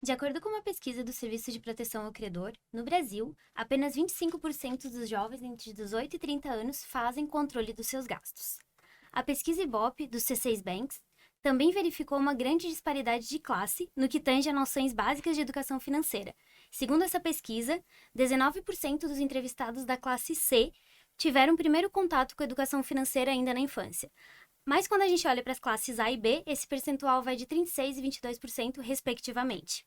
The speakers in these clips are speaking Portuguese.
De acordo com uma pesquisa do Serviço de Proteção ao Credor, no Brasil, apenas 25% dos jovens entre 18 e 30 anos fazem controle dos seus gastos. A pesquisa Ibope, do C6 Banks, também verificou uma grande disparidade de classe no que tange a noções básicas de educação financeira. Segundo essa pesquisa, 19% dos entrevistados da classe C tiveram primeiro contato com a educação financeira ainda na infância. Mas quando a gente olha para as classes A e B, esse percentual vai de 36% e 22%, respectivamente.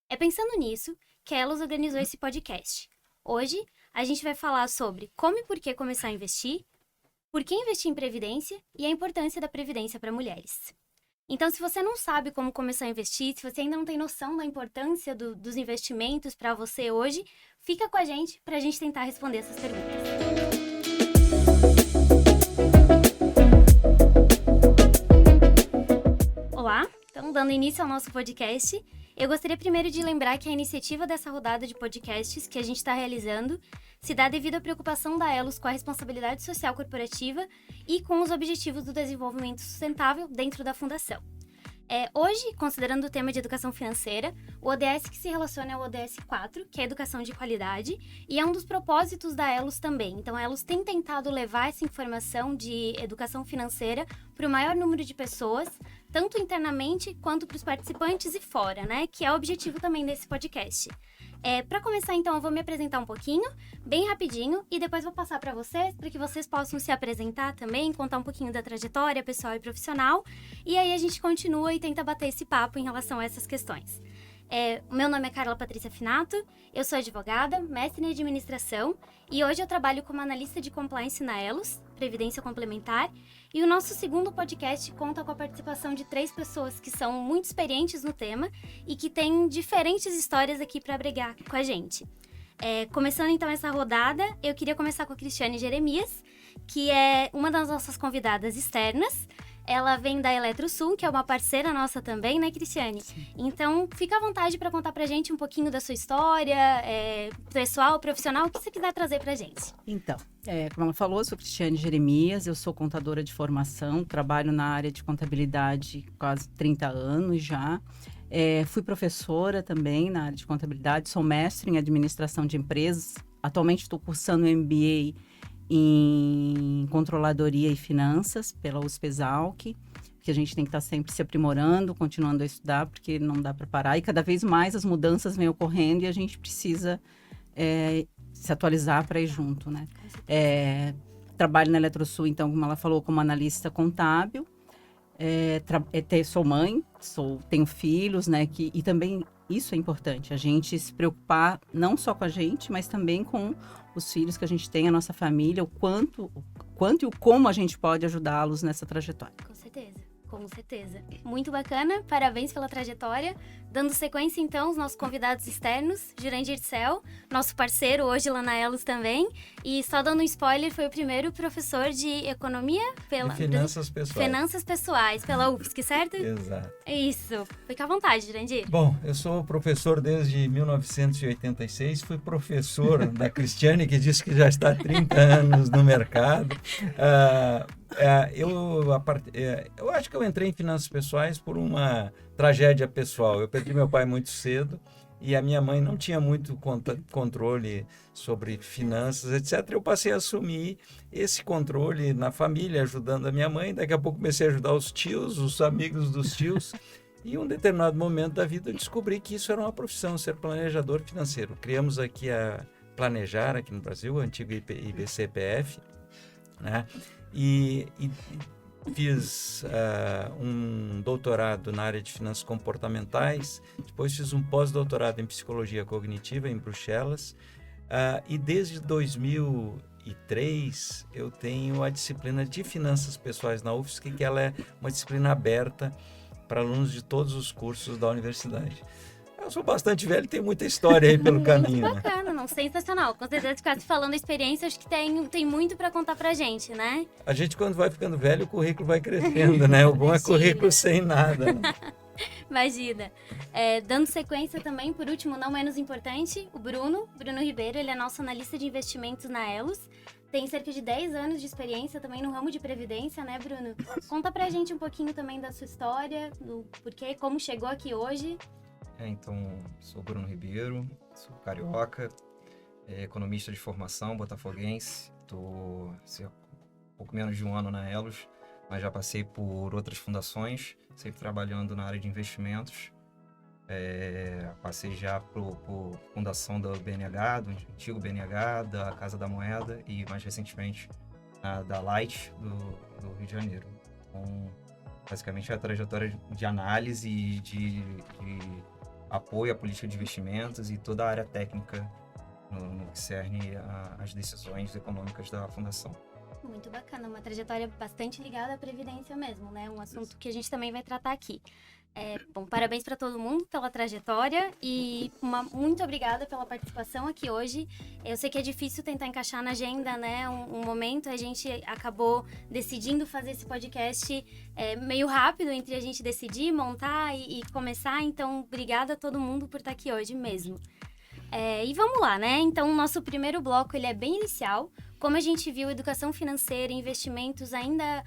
É pensando nisso que a Elos organizou esse podcast. Hoje, a gente vai falar sobre como e por que começar a investir, por que investir em previdência e a importância da previdência para mulheres. Então, se você não sabe como começar a investir, se você ainda não tem noção da importância dos investimentos para você hoje, fica com a gente para a gente tentar responder essas perguntas. Olá, então dando início ao nosso podcast, eu gostaria primeiro de lembrar que a iniciativa dessa rodada de podcasts que a gente está realizando se dá devido à preocupação da Elos com a responsabilidade social corporativa e com os objetivos do desenvolvimento sustentável dentro da fundação. Hoje, considerando o tema de educação financeira, o ODS que se relaciona é o ODS 4, que é a educação de qualidade, e é um dos propósitos da Elos também. Então, a Elos tem tentado levar essa informação de educação financeira para o maior número de pessoas, tanto internamente quanto para os participantes e fora, né? Que é o objetivo também desse podcast. Para começar, então, eu vou me apresentar um pouquinho, bem rapidinho, e depois vou passar para que vocês possam se apresentar também, contar um pouquinho da trajetória pessoal e profissional, e aí a gente continua e tenta bater esse papo em relação a essas questões. O meu nome é Carla Patrícia Finato, eu sou advogada, mestre em administração, e hoje eu trabalho como analista de compliance na Elos, Previdência Complementar, e o nosso segundo podcast conta com a participação de 3 pessoas que são muito experientes no tema e que têm diferentes histórias aqui para brigar com a gente. Começando então essa rodada, eu queria começar com a Cristiane Jeremias, que é uma das nossas convidadas externas. Ela vem da Eletrosul, que é uma parceira nossa também, né, Cristiane? Sim. Então, fica à vontade para contar pra gente um pouquinho da sua história, pessoal, profissional, o que você quiser trazer pra gente. Então, como ela falou, eu sou Cristiane Jeremias, eu sou contadora de formação, trabalho na área de contabilidade quase 30 anos já. Fui professora também na área de contabilidade, sou mestre em administração de empresas. Atualmente estou cursando MBA em controladoria e finanças pela USP-Exalc, que a gente tem que estar sempre se aprimorando, continuando a estudar, porque não dá para parar. E cada vez mais as mudanças vêm ocorrendo e a gente precisa se atualizar para ir junto, né? Trabalho na Eletrosul, então, como ela falou, como analista contábil. Sou mãe, tenho filhos, né? E também isso é importante, a gente se preocupar não só com a gente, mas também com os filhos que a gente tem, a nossa família, o quanto e o como a gente pode ajudá-los nessa trajetória. Com certeza. Muito bacana, parabéns pela trajetória. Dando sequência, então, os nossos convidados externos, Jurandir Cel, nosso parceiro hoje lá na Elos também. E só dando um spoiler, foi o primeiro professor de economia e finanças pessoais. Finanças pessoais, pela UFSC, certo? Exato. Isso. Fica à vontade, Jurandir. Bom, eu sou professor desde 1986, fui professor da Cristiane, que disse que já está há 30 anos no mercado. Eu acho que eu entrei em finanças pessoais por uma tragédia pessoal. Eu perdi meu pai muito cedo e a minha mãe não tinha muito controle sobre finanças, etc. Eu passei a assumir esse controle na família, ajudando a minha mãe. Daqui a pouco comecei a ajudar os tios, os amigos dos tios. E em um determinado momento da vida eu descobri que isso era uma profissão, ser planejador financeiro. Criamos aqui a Planejar, aqui no Brasil, o antigo IBCPF, né? E fiz um doutorado na área de finanças comportamentais, depois fiz um pós-doutorado em psicologia cognitiva em Bruxelas, e desde 2003 eu tenho a disciplina de finanças pessoais na UFSC, que ela é uma disciplina aberta para alunos de todos os cursos da universidade. Eu sou bastante velho e tenho muita história aí pelo caminho. Muito bacana, não, sensacional. Com certeza, ficar falando a experiência, acho que tem muito para contar pra gente, né? A gente, quando vai ficando velho, o currículo vai crescendo, né? O bom é currículo sem nada, né? Imagina. Dando sequência também, por último, não menos importante, o Bruno Ribeiro, ele é nosso analista de investimentos na Elos. Tem cerca de 10 anos de experiência também no ramo de previdência, né, Bruno? Conta pra gente um pouquinho também da sua história, do porquê, como chegou aqui hoje. Então, sou Bruno Ribeiro, sou carioca, economista de formação, botafoguense. Estou há pouco menos de um ano na Elos, mas já passei por outras fundações, sempre trabalhando na área de investimentos. Passei já por fundação do BNH, do antigo BNH, da Casa da Moeda e mais recentemente da Light do Rio de Janeiro. Então, basicamente é a trajetória de análise e de apoio à política de investimentos e toda a área técnica no que cerne às decisões econômicas da fundação. Muito bacana, uma trajetória bastante ligada à previdência mesmo, né? Um assunto que a gente também vai tratar aqui. Bom, parabéns para todo mundo pela trajetória e muito obrigada pela participação aqui hoje. Eu sei que é difícil tentar encaixar na agenda, né? Um momento, a gente acabou decidindo fazer esse podcast meio rápido entre a gente decidir, montar e começar. Então, obrigada a todo mundo por estar aqui hoje mesmo. E vamos lá, né? Então, o nosso primeiro bloco ele é bem inicial. Como a gente viu, educação financeira e investimentos ainda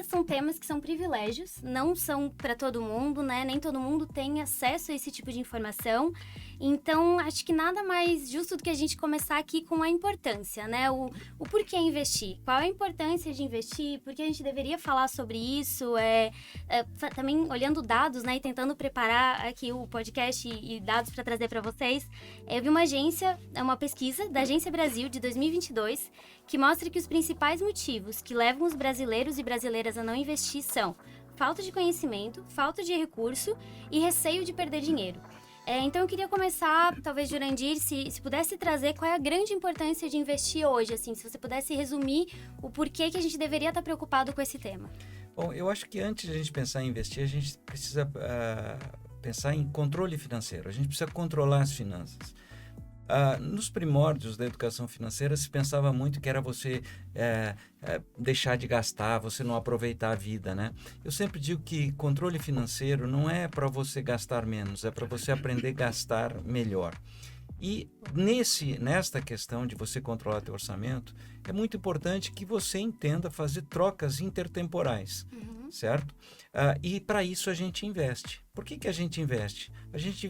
são temas que são privilégios, não são para todo mundo, né? Nem todo mundo tem acesso a esse tipo de informação. Então, acho que nada mais justo do que a gente começar aqui com a importância, né? O porquê investir, qual é a importância de investir, por que a gente deveria falar sobre isso, também olhando dados, né? E tentando preparar aqui o podcast e dados para trazer para vocês. Eu vi uma pesquisa da Agência Brasil de 2022, que mostra que os principais motivos que levam os brasileiros e brasileiras a não investir são falta de conhecimento, falta de recurso e receio de perder dinheiro. Então eu queria começar, talvez, Jurandir, se pudesse trazer qual é a grande importância de investir hoje, assim, se você pudesse resumir o porquê que a gente deveria estar preocupado com esse tema. Bom, eu acho que antes de a gente pensar em investir, a gente precisa pensar em controle financeiro, a gente precisa controlar as finanças. Nos primórdios da educação financeira se pensava muito que era você deixar de gastar, você não aproveitar a vida, né? Eu sempre digo que controle financeiro não é para você gastar menos, é para você aprender a gastar melhor. E nesta questão de você controlar teu orçamento, é muito importante que você entenda fazer trocas intertemporais, certo? E para isso a gente investe. Por que a gente investe? A gente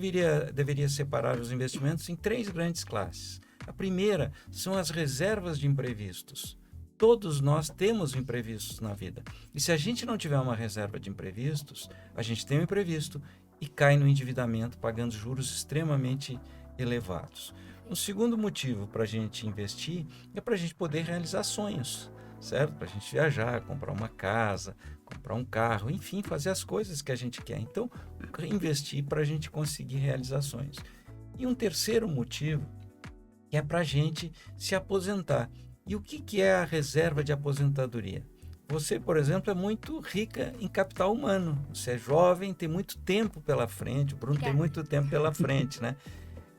deveria separar os investimentos em 3 grandes classes. A primeira são as reservas de imprevistos. Todos nós temos imprevistos na vida. E se a gente não tiver uma reserva de imprevistos, a gente tem um imprevisto e cai no endividamento, pagando juros extremamente elevados. Um segundo motivo para a gente investir é para a gente poder realizar sonhos, certo? Para a gente viajar, comprar uma casa, comprar um carro, enfim, fazer as coisas que a gente quer. Então, investir para a gente conseguir realizar sonhos. E um terceiro motivo é para a gente se aposentar. E o que é a reserva de aposentadoria? Você, por exemplo, é muito rica em capital humano. Você é jovem, tem muito tempo pela frente. O Bruno tem muito tempo pela frente, né?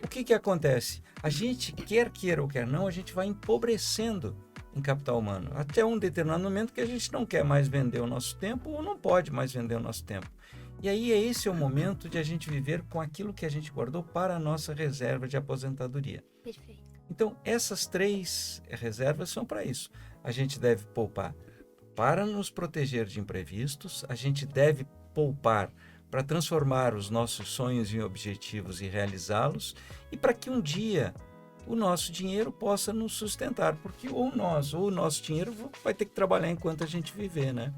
O que acontece? A gente, quer queira ou quer não, a gente vai empobrecendo em capital humano. Até um determinado momento que a gente não quer mais vender o nosso tempo ou não pode mais vender o nosso tempo. E aí esse é o momento de a gente viver com aquilo que a gente guardou para a nossa reserva de aposentadoria. Perfeito. Então, essas 3 reservas são para isso. A gente deve poupar para nos proteger de imprevistos, a gente deve poupar para transformar os nossos sonhos em objetivos e realizá-los, e para que um dia o nosso dinheiro possa nos sustentar, porque ou o nosso dinheiro vai ter que trabalhar enquanto a gente viver, né?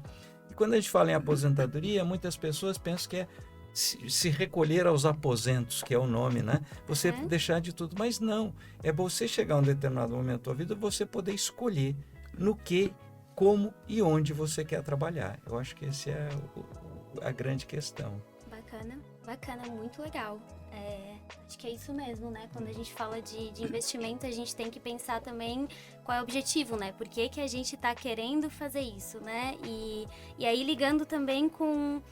E quando a gente fala em aposentadoria, muitas pessoas pensam que é se recolher aos aposentos, que é o nome, né? Você deixar de tudo, mas não. É você chegar a um determinado momento da sua vida, você poder escolher no que, como e onde você quer trabalhar. Eu acho que essa é a grande questão. Bacana, muito legal. Acho que é isso mesmo, né? Quando a gente fala de investimento, a gente tem que pensar também qual é o objetivo, né? Por que a gente está querendo fazer isso, né? E aí ligando também com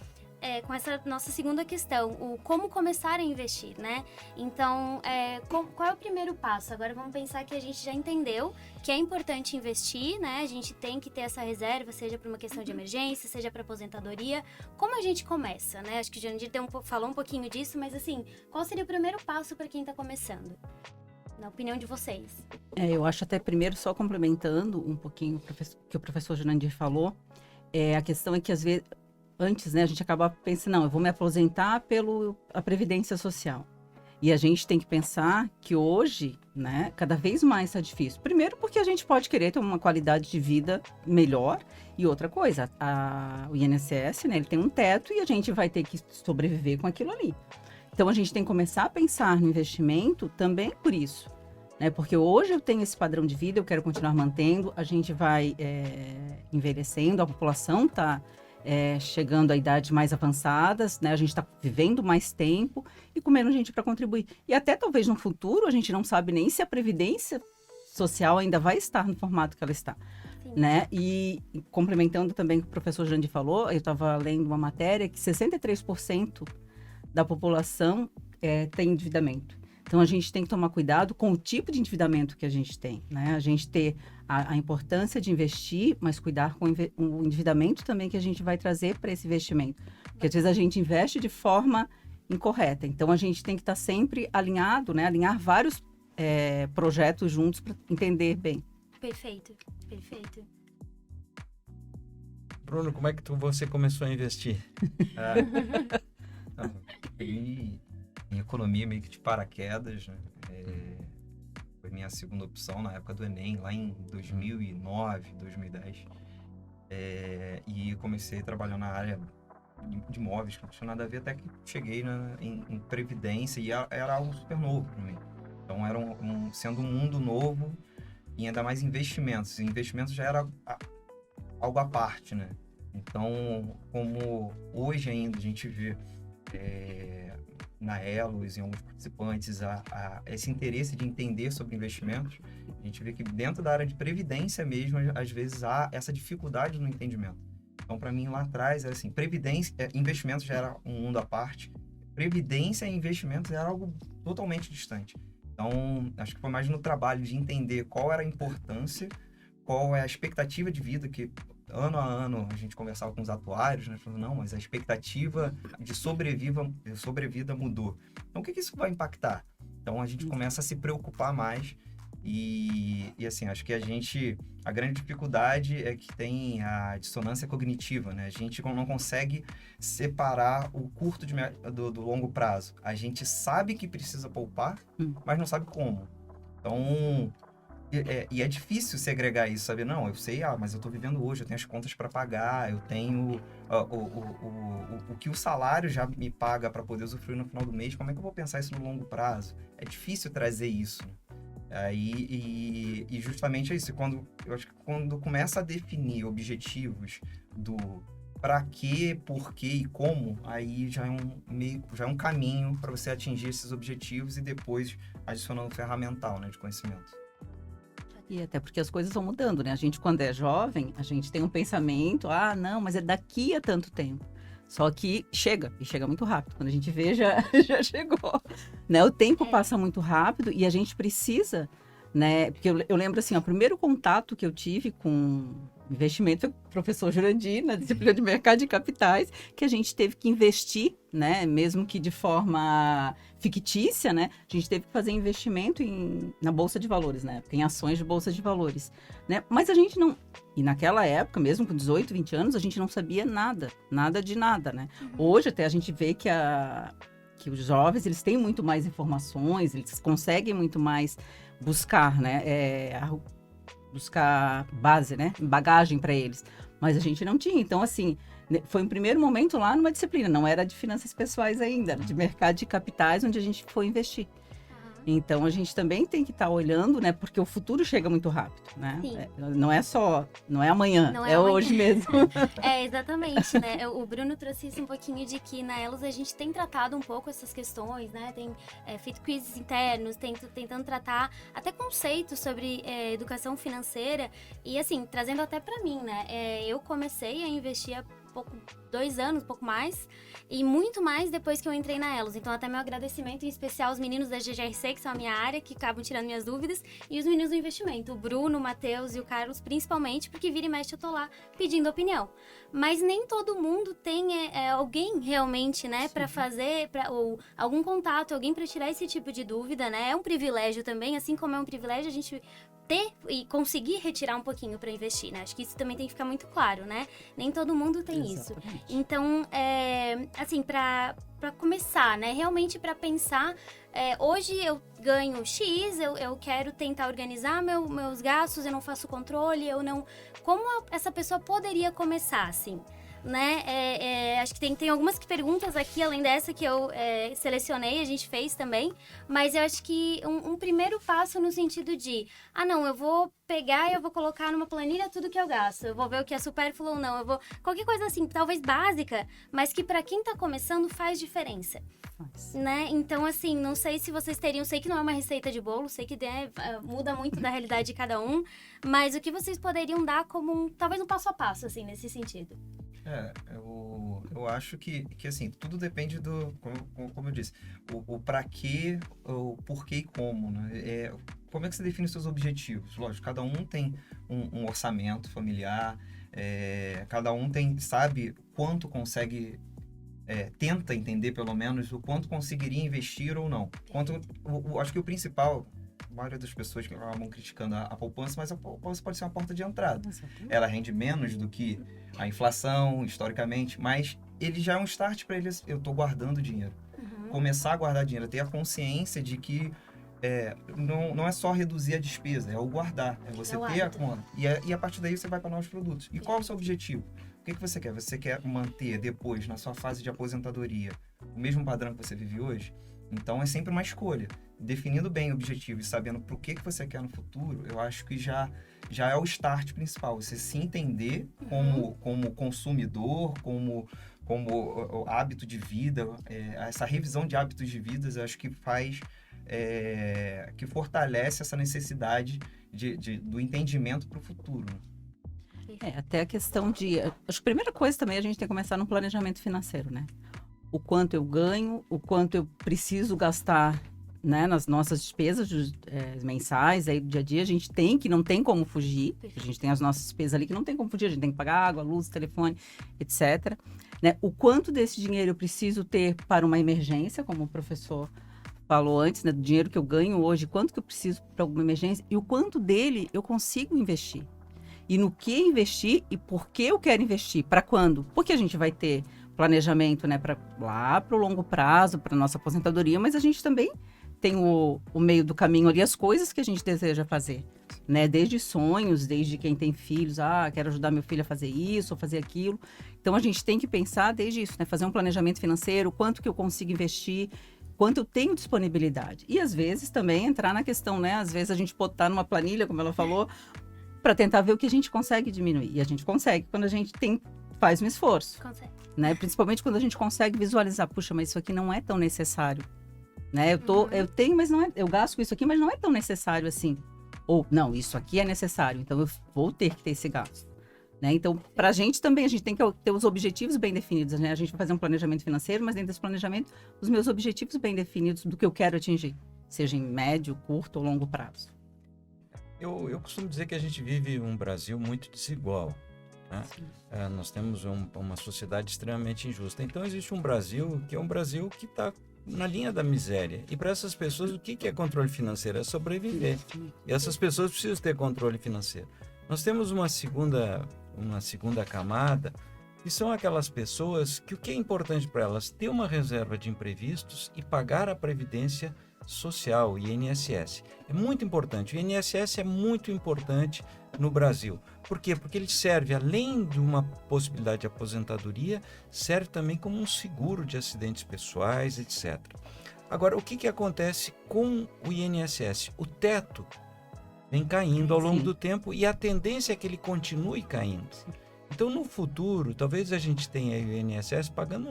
essa nossa segunda questão, o como começar a investir, né? Então, qual é o primeiro passo? Agora vamos pensar que a gente já entendeu que é importante investir, né? A gente tem que ter essa reserva, seja para uma questão de emergência, seja para aposentadoria. Como a gente começa, né? Acho que o Jurandir falou um pouquinho disso, mas assim, qual seria o primeiro passo para quem está começando? Na opinião de vocês. Eu acho até primeiro, só complementando um pouquinho o que o professor Jurandir falou, a questão é que às vezes antes, né, a gente acaba pensando, não, eu vou me aposentar pela Previdência Social. E a gente tem que pensar que hoje, né, cada vez mais está difícil. Primeiro porque a gente pode querer ter uma qualidade de vida melhor. E outra coisa, o INSS, né, ele tem um teto e a gente vai ter que sobreviver com aquilo ali. Então, a gente tem que começar a pensar no investimento também por isso. Né? Porque hoje eu tenho esse padrão de vida, eu quero continuar mantendo, a gente vai envelhecendo, a população está chegando a idades mais avançadas, né? A gente está vivendo mais tempo e com menos gente para contribuir. E até talvez no futuro, a gente não sabe nem se a Previdência Social ainda vai estar no formato que ela está. Né? E complementando também o que o professor Jandy falou, eu estava lendo uma matéria que 63% da população tem endividamento. Então, a gente tem que tomar cuidado com o tipo de endividamento que a gente tem, né? A gente ter a importância de investir, mas cuidar com o endividamento também que a gente vai trazer para esse investimento. Porque, às vezes, a gente investe de forma incorreta. Então, a gente tem que estar sempre alinhado, né? Alinhar vários projetos juntos para entender bem. Perfeito, perfeito. Bruno, como é que você começou a investir? Em economia meio que de paraquedas, né? Foi minha segunda opção na época do Enem, lá em 2009, 2010. E comecei a trabalhar na área de imóveis, que não tinha nada a ver, até que cheguei em previdência e era algo super novo para mim. Então era sendo um mundo novo e ainda mais investimentos. Investimentos já era algo à parte, né? Então, como hoje ainda a gente vê na Elos e em alguns participantes esse interesse de entender sobre investimentos, a gente vê que dentro da área de previdência mesmo, às vezes há essa dificuldade no entendimento. Então, para mim, lá atrás, era assim, investimentos já era um mundo à parte, previdência e investimentos era algo totalmente distante. Então, acho que foi mais no trabalho de entender qual era a importância, qual é a expectativa de vida, que ano a ano a gente conversava com os atuários, né? Falando, não, mas a expectativa de sobrevida mudou. Então, o que isso vai impactar? Então, a gente começa a se preocupar mais e assim, acho que a grande dificuldade é que tem a dissonância cognitiva, né? A gente não consegue separar o curto do longo prazo. A gente sabe que precisa poupar, mas não sabe como. Então, e é difícil segregar isso, sabe? Não, eu sei, mas eu tô vivendo hoje, eu tenho as contas para pagar, eu tenho o que o salário já me paga para poder usufruir no final do mês, como é que eu vou pensar isso no longo prazo? É difícil trazer isso, né? E justamente é isso, eu acho que quando começa a definir objetivos do para quê, por quê e como, aí já é um caminho para você atingir esses objetivos e depois adicionando ferramental, né, de conhecimento. E até porque as coisas vão mudando, né? A gente, quando é jovem, a gente tem um pensamento, não, mas é daqui a tanto tempo. Só que chega muito rápido. Quando a gente vê, já chegou. Né? O tempo passa muito rápido e a gente precisa, né? Porque eu lembro assim, o primeiro contato que eu tive com investimento foi com o professor Jurandir, na disciplina de mercado de capitais, que a gente teve que investir, né? Mesmo que de forma fictícia, né? A gente teve que fazer investimento na Bolsa de Valores, né? Em ações de Bolsa de Valores, né? Mas a gente não... E naquela época, mesmo com 18, 20 anos, a gente não sabia nada de nada, né? Hoje até a gente vê que os jovens, eles têm muito mais informações, eles conseguem muito mais buscar, né? Buscar base, né? Bagagem para eles. Mas a gente não tinha. Então, assim, foi um primeiro momento lá numa disciplina. Não era de finanças pessoais ainda, era de mercado de capitais, onde a gente foi investir. Então, a gente também tem que estar olhando, né? Porque o futuro chega muito rápido, né? Não é amanhã, é hoje mesmo. Exatamente, né? O Bruno trouxe isso um pouquinho de que na Elos a gente tem tratado um pouco essas questões, né? Tem feito quizzes internos, tentando tratar até conceitos sobre educação financeira e, assim, trazendo até pra mim, né? Eu comecei a investir há 2 anos, pouco mais, e muito mais depois que eu entrei na Elos. Então, até meu agradecimento em especial aos meninos da GGRC, que são a minha área, que acabam tirando minhas dúvidas, e os meninos do investimento, o Bruno, o Matheus e o Carlos, principalmente, porque vira e mexe eu tô lá pedindo opinião. Mas nem todo mundo tem alguém realmente, né, para fazer, ou algum contato, alguém para tirar esse tipo de dúvida, né? É um privilégio também, assim como é um privilégio a gente ter e conseguir retirar um pouquinho para investir, né? Acho que isso também tem que ficar muito claro, né? Nem todo mundo tem isso. Então, assim, para começar, né? Realmente para pensar, hoje eu ganho X, eu quero tentar organizar meus gastos, eu não faço controle, eu não... Como essa pessoa poderia começar, assim? Né? Acho que tem algumas perguntas aqui, além dessa que eu selecionei, a gente fez também, mas eu acho que um primeiro passo no sentido de, não, eu vou pegar e eu vou colocar numa planilha tudo que eu gasto, eu vou ver o que é supérfluo ou não, eu vou... Qualquer coisa assim, talvez básica, mas que para quem tá começando faz diferença. Né? Então, assim, não sei se vocês teriam, sei que não é uma receita de bolo, sei que muda muito da realidade de cada um, mas o que vocês poderiam dar como talvez um passo a passo, assim, nesse sentido? Eu acho que assim, tudo depende do, como eu disse, o para quê, o porquê e como, né? Como é que você define os seus objetivos? Lógico, cada um tem um orçamento familiar, cada um sabe quanto consegue, tenta entender pelo menos o quanto conseguiria investir ou não. Acho que o principal... A maioria das pessoas que acabam criticando a poupança, mas a poupança pode ser uma porta de entrada. Ela rende menos do que a inflação, historicamente, mas ele já é um start para eles. Eu estou guardando dinheiro. Começar a guardar dinheiro, ter a consciência de que não é só reduzir a despesa, é o guardar, é você ter a conta. E a partir daí você vai para novos produtos. E qual é o seu objetivo? O que você quer? Você quer manter depois, na sua fase de aposentadoria, o mesmo padrão que você vive hoje? Então é sempre uma escolha. Definindo bem o objetivo e sabendo para o que você quer no futuro, eu acho que já é o start principal. Você se entender como consumidor, como hábito de vida, essa revisão de hábitos de vida, eu acho que faz, que fortalece essa necessidade do entendimento para o futuro. Até a questão de... Acho que a primeira coisa também a gente tem que começar no planejamento financeiro, né? O quanto eu ganho, o quanto eu preciso gastar, né, nas nossas despesas mensais, aí do dia a dia, a gente não tem como fugir, a gente tem as nossas despesas ali que não tem como fugir, a gente tem que pagar água, luz, telefone, etc. Né? O quanto desse dinheiro eu preciso ter para uma emergência, como o professor falou antes, né, do dinheiro que eu ganho hoje, quanto que eu preciso para alguma emergência e o quanto dele eu consigo investir. E no que investir e por que eu quero investir, para quando? Porque a gente vai ter planejamento, né, para o longo prazo, para nossa aposentadoria, mas a gente também tem o meio do caminho ali, as coisas que a gente deseja fazer, né, desde sonhos, desde quem tem filhos, quero ajudar meu filho a fazer isso, ou fazer aquilo. Então a gente tem que pensar desde isso, né, fazer um planejamento financeiro, quanto que eu consigo investir, quanto eu tenho disponibilidade. E às vezes também entrar na questão, né, às vezes a gente botar numa planilha, como ela falou, para tentar ver o que a gente consegue diminuir. E a gente consegue quando a gente faz um esforço. Consegue. Né? Principalmente quando a gente consegue visualizar, puxa, mas isso aqui não é tão necessário. Né? Eu tenho, mas não é, eu gasto com isso aqui, mas não é tão necessário assim. Ou, não, isso aqui é necessário, então eu vou ter que ter esse gasto. Né? Então, para a gente também, a gente tem que ter os objetivos bem definidos. Né? A gente vai fazer um planejamento financeiro, mas dentro desse planejamento, os meus objetivos bem definidos do que eu quero atingir. Seja em médio, curto ou longo prazo. Eu costumo dizer que a gente vive um Brasil muito desigual. Né? Nós temos uma sociedade extremamente injusta. Então, existe um Brasil que é um Brasil que está na linha da miséria. E para essas pessoas, o que é controle financeiro? É sobreviver. E essas pessoas precisam ter controle financeiro. Nós temos uma segunda camada, que são aquelas pessoas que o que é importante para elas? Ter uma reserva de imprevistos e pagar a previdência social, o INSS. É muito importante. O INSS é muito importante no Brasil. Por quê? Porque ele serve, além de uma possibilidade de aposentadoria, serve também como um seguro de acidentes pessoais, etc. Agora, o que acontece com o INSS? O teto vem caindo ao longo do tempo e a tendência é que ele continue caindo. Então, no futuro, talvez a gente tenha o INSS pagando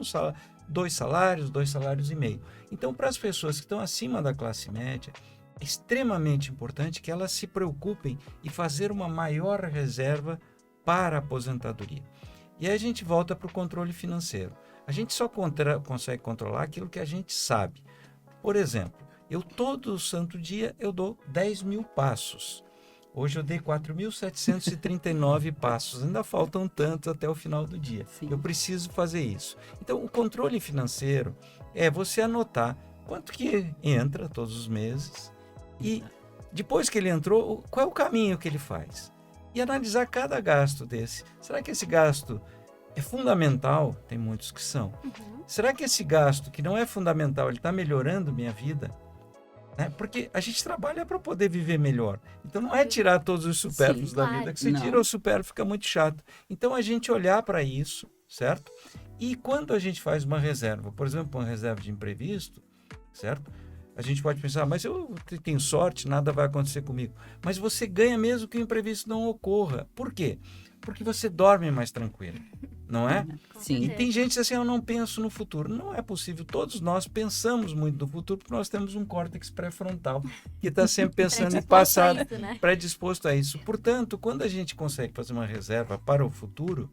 2 salários e meio. Então, para as pessoas que estão acima da classe média, é extremamente importante que elas se preocupem em fazer uma maior reserva para a aposentadoria. E aí a gente volta para o controle financeiro. A gente só consegue controlar aquilo que a gente sabe. Por exemplo, eu todo santo dia eu dou 10 mil passos. Hoje eu dei 4.739 passos, ainda faltam tantos até o final do dia. Sim. Eu preciso fazer isso. Então, o controle financeiro é você anotar quanto que entra todos os meses e depois que ele entrou, qual é o caminho que ele faz? E analisar cada gasto desse. Será que esse gasto é fundamental? Tem muitos que são. Será que esse gasto que não é fundamental, ele está melhorando minha vida? Né? Porque a gente trabalha para poder viver melhor. Então não é tirar todos os supérfluos da vida, que se tira o supérfluo fica muito chato. Então a gente olhar para isso, certo? E quando a gente faz uma reserva, por exemplo, uma reserva de imprevisto, certo? A gente pode pensar, mas eu tenho sorte, nada vai acontecer comigo. Mas você ganha mesmo que o imprevisto não ocorra. Por quê? Porque você dorme mais tranquilo, não é? Sim. E tem gente que diz assim, eu não penso no futuro. Não é possível. Todos nós pensamos muito no futuro porque nós temos um córtex pré-frontal que está sempre pensando em passado, né? predisposto a isso. Portanto, quando a gente consegue fazer uma reserva para o futuro,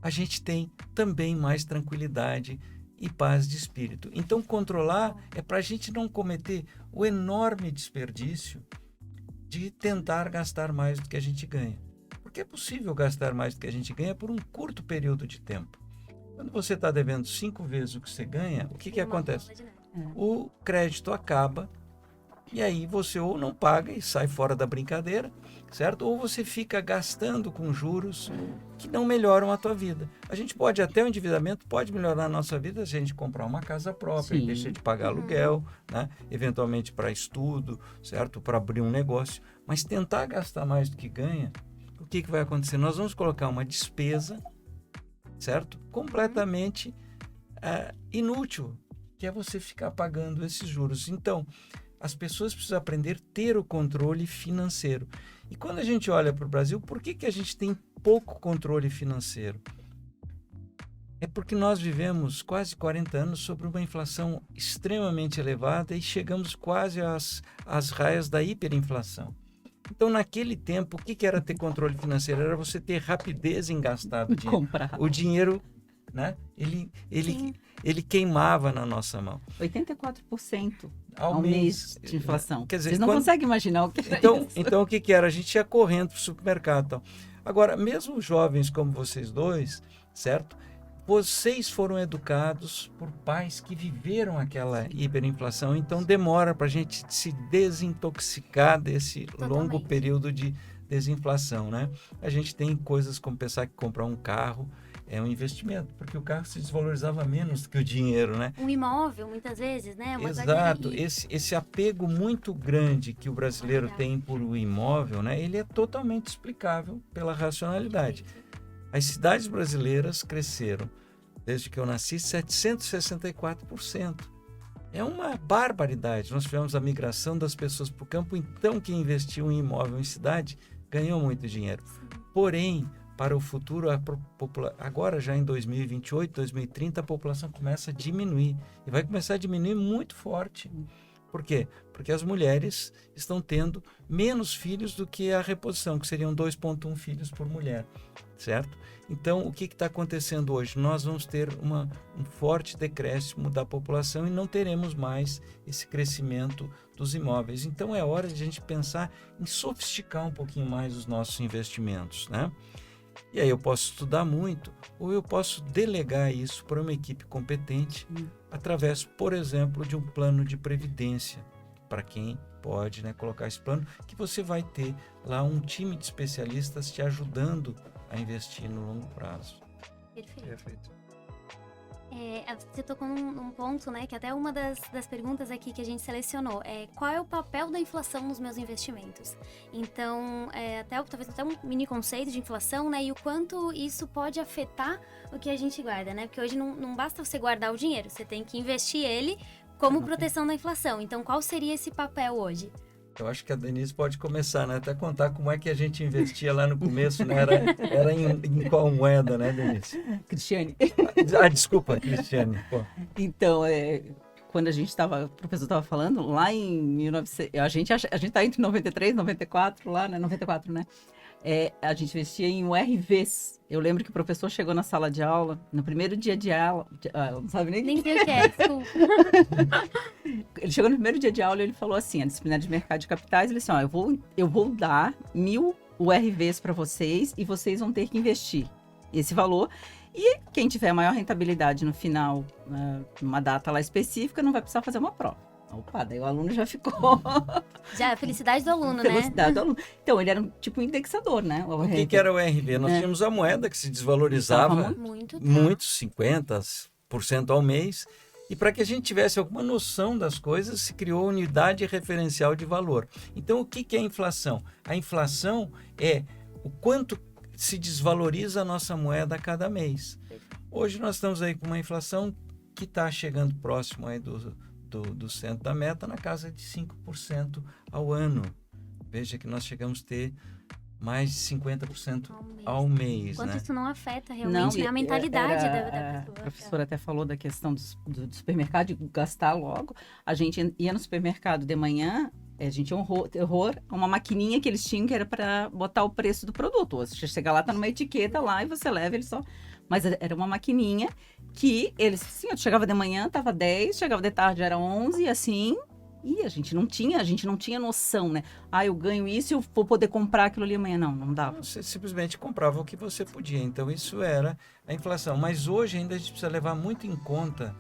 a gente tem também mais tranquilidade e paz de espírito. Então, controlar é para a gente não cometer o enorme desperdício de tentar gastar mais do que a gente ganha. Porque é possível gastar mais do que a gente ganha por um curto período de tempo. Quando você está devendo 5 vezes o que você ganha, o que acontece? O crédito acaba e aí você ou não paga e sai fora da brincadeira, certo? Ou você fica gastando com juros que não melhoram a tua vida. A gente pode, até o endividamento pode melhorar a nossa vida se a gente comprar uma casa própria, deixar de pagar aluguel, né? Eventualmente para estudo, certo? Para abrir um negócio. Mas tentar gastar mais do que ganha, o que vai acontecer? Nós vamos colocar uma despesa, certo? Completamente inútil, que é você ficar pagando esses juros. Então, as pessoas precisam aprender a ter o controle financeiro. E quando a gente olha para o Brasil, por que a gente tem pouco controle financeiro? É porque nós vivemos quase 40 anos sobre uma inflação extremamente elevada e chegamos quase às raias da hiperinflação. Então, naquele tempo, o que era ter controle financeiro? Era você ter rapidez em gastar o dinheiro. Comprar. O dinheiro, né? Ele queimava na nossa mão. 84% ao mês de inflação. Quer dizer, vocês não conseguem imaginar o que é então, isso. Então, o que era? A gente ia correndo para o supermercado. Então. Agora, mesmo jovens como vocês dois, certo? Vocês foram educados por pais que viveram aquela hiperinflação, então demora para a gente se desintoxicar desse longo período de desinflação, né? A gente tem coisas como pensar que comprar um carro é um investimento, porque o carro se desvalorizava menos que o dinheiro, né? Um imóvel, muitas vezes, né? Exato. Esse apego muito grande que o brasileiro tem por o imóvel, né? Ele é totalmente explicável pela racionalidade. As cidades brasileiras cresceram, desde que eu nasci, 764%. É uma barbaridade. Nós tivemos a migração das pessoas para o campo, então quem investiu em imóvel em cidade ganhou muito dinheiro. Porém, para o futuro, agora já em 2028, 2030, a população começa a diminuir. E vai começar a diminuir muito forte. Por quê? Porque as mulheres estão tendo menos filhos do que a reposição, que seriam 2,1 filhos por mulher, certo? Então, o que está acontecendo hoje? Nós vamos ter um forte decréscimo da população e não teremos mais esse crescimento dos imóveis. Então, é hora de a gente pensar em sofisticar um pouquinho mais os nossos investimentos, né? E aí eu posso estudar muito, ou eu posso delegar isso para uma equipe competente através, por exemplo, de um plano de previdência. Para quem pode, né, colocar esse plano, que você vai ter lá um time de especialistas te ajudando a investir no longo prazo. Perfeito. Você tocou num ponto, né, que até uma das perguntas aqui que a gente selecionou é qual é o papel da inflação nos meus investimentos. Então, talvez até um mini conceito de inflação, né, e o quanto isso pode afetar o que a gente guarda, né, porque hoje não basta você guardar o dinheiro, você tem que investir ele como proteção da inflação. Então, qual seria esse papel hoje? Eu acho que a Denise pode começar, né? Até contar como é que a gente investia lá no começo, né? Era em qual moeda, né, Denise? Cristiane. Desculpa, Cristiane. Pô. Então, quando o professor estava falando, lá em 1900, a gente está entre 93 e 94, lá, né? 94, né? A gente investia em URVs. Eu lembro que o professor chegou na sala de aula, no primeiro dia de aula, não sabe nem sei o que é, desculpa. Ele chegou no primeiro dia de aula e ele falou assim, a disciplina de mercado de capitais, ele disse, eu vou dar 1.000 URVs para vocês e vocês vão ter que investir esse valor. E quem tiver maior rentabilidade no final, numa data lá específica, não vai precisar fazer uma prova. Opa, daí o aluno já ficou Já, a felicidade do aluno, né? velocidade do aluno. Então, ele era tipo um indexador, né? O que era o RV? Nós tínhamos a moeda que se desvalorizava Muito, muito, 50% ao mês. E para que a gente tivesse alguma noção das coisas, se criou a unidade referencial de valor. Então, o que é a inflação? A inflação é o quanto se desvaloriza a nossa moeda a cada mês. Hoje nós estamos aí com uma inflação que está chegando próximo aí do centro da meta, na casa de 5% ao ano. Veja que nós chegamos a ter mais de 50% ao mês. Quanto né? isso não afeta realmente a mentalidade da pessoa. A professora até falou da questão do supermercado, de gastar logo. A gente ia no supermercado de manhã, a gente tinha horror a uma maquininha que eles tinham que era para botar o preço do produto. Você chega lá, tá numa etiqueta lá e você leva ele só. Mas era uma maquininha que eles, sim, eu chegava de manhã, tava 10, chegava de tarde, era 11, e assim. E a gente não tinha noção, né? Eu ganho isso e eu vou poder comprar aquilo ali amanhã. Não dava. Você simplesmente comprava o que você podia. Então, isso era a inflação. Mas hoje ainda a gente precisa levar muito em conta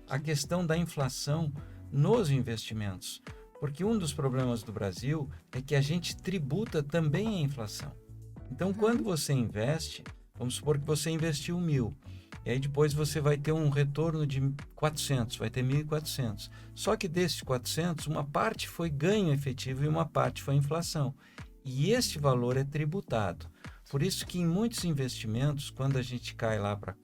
a questão da inflação nos investimentos. Porque um dos problemas do Brasil é que a gente tributa também a inflação. Então, quando você investe, vamos supor que você investiu 1.000. E aí depois você vai ter um retorno de 400, vai ter 1.400. Só que desses 400, uma parte foi ganho efetivo e uma parte foi inflação. E este valor é tributado. Por isso que em muitos investimentos, quando a gente cai lá para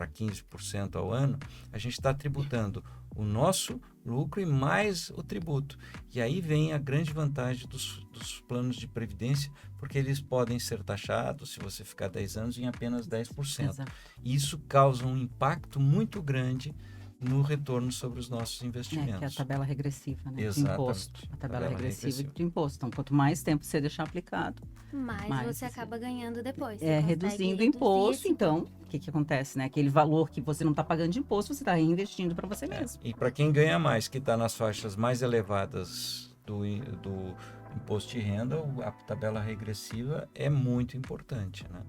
15% ao ano, a gente está tributando o nosso lucro e mais o tributo. E aí vem a grande vantagem dos planos de previdência, porque eles podem ser taxados, se você ficar 10 anos, em apenas 10%. Exato. E isso causa um impacto muito grande no retorno sobre os nossos investimentos. Que é a tabela regressiva, né? Exatamente. De imposto. A tabela regressiva de imposto. Então, quanto mais tempo você deixar aplicado, mais você acaba ganhando depois. Reduzindo o imposto. Então, o que acontece, né? Aquele valor que você não está pagando de imposto, você está reinvestindo para você mesmo. E para quem ganha mais, que está nas faixas mais elevadas do imposto de renda, a tabela regressiva é muito importante, né?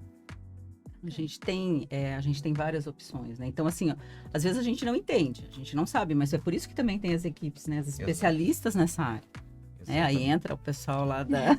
A gente tem várias opções, né? Então, assim, às vezes a gente não entende, a gente não sabe, mas é por isso que também tem as equipes, né? As especialistas nessa área. Aí entra o pessoal lá né?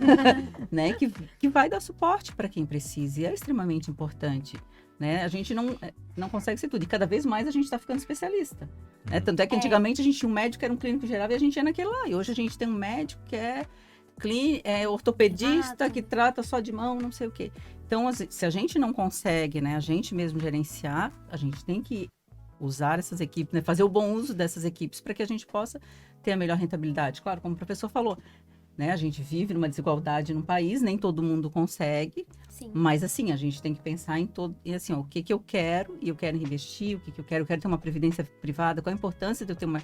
que vai dar suporte para quem precisa, e é extremamente importante, né? A gente não consegue ser tudo, e cada vez mais a gente está ficando especialista, né? Tanto é que antigamente a gente tinha um médico que era um clínico geral e a gente ia naquele lá, e hoje a gente tem um médico que é ortopedista, que trata só de mão, não sei o quê. Então, se a gente não consegue, né, a gente mesmo gerenciar, a gente tem que usar essas equipes, né, fazer o bom uso dessas equipes para que a gente possa ter a melhor rentabilidade. Claro, como o professor falou, né, a gente vive numa desigualdade no país, nem todo mundo consegue. Sim. Mas assim, a gente tem que pensar e assim, o que eu quero, e eu quero investir, o que eu quero ter uma previdência privada, qual a importância de eu ter uma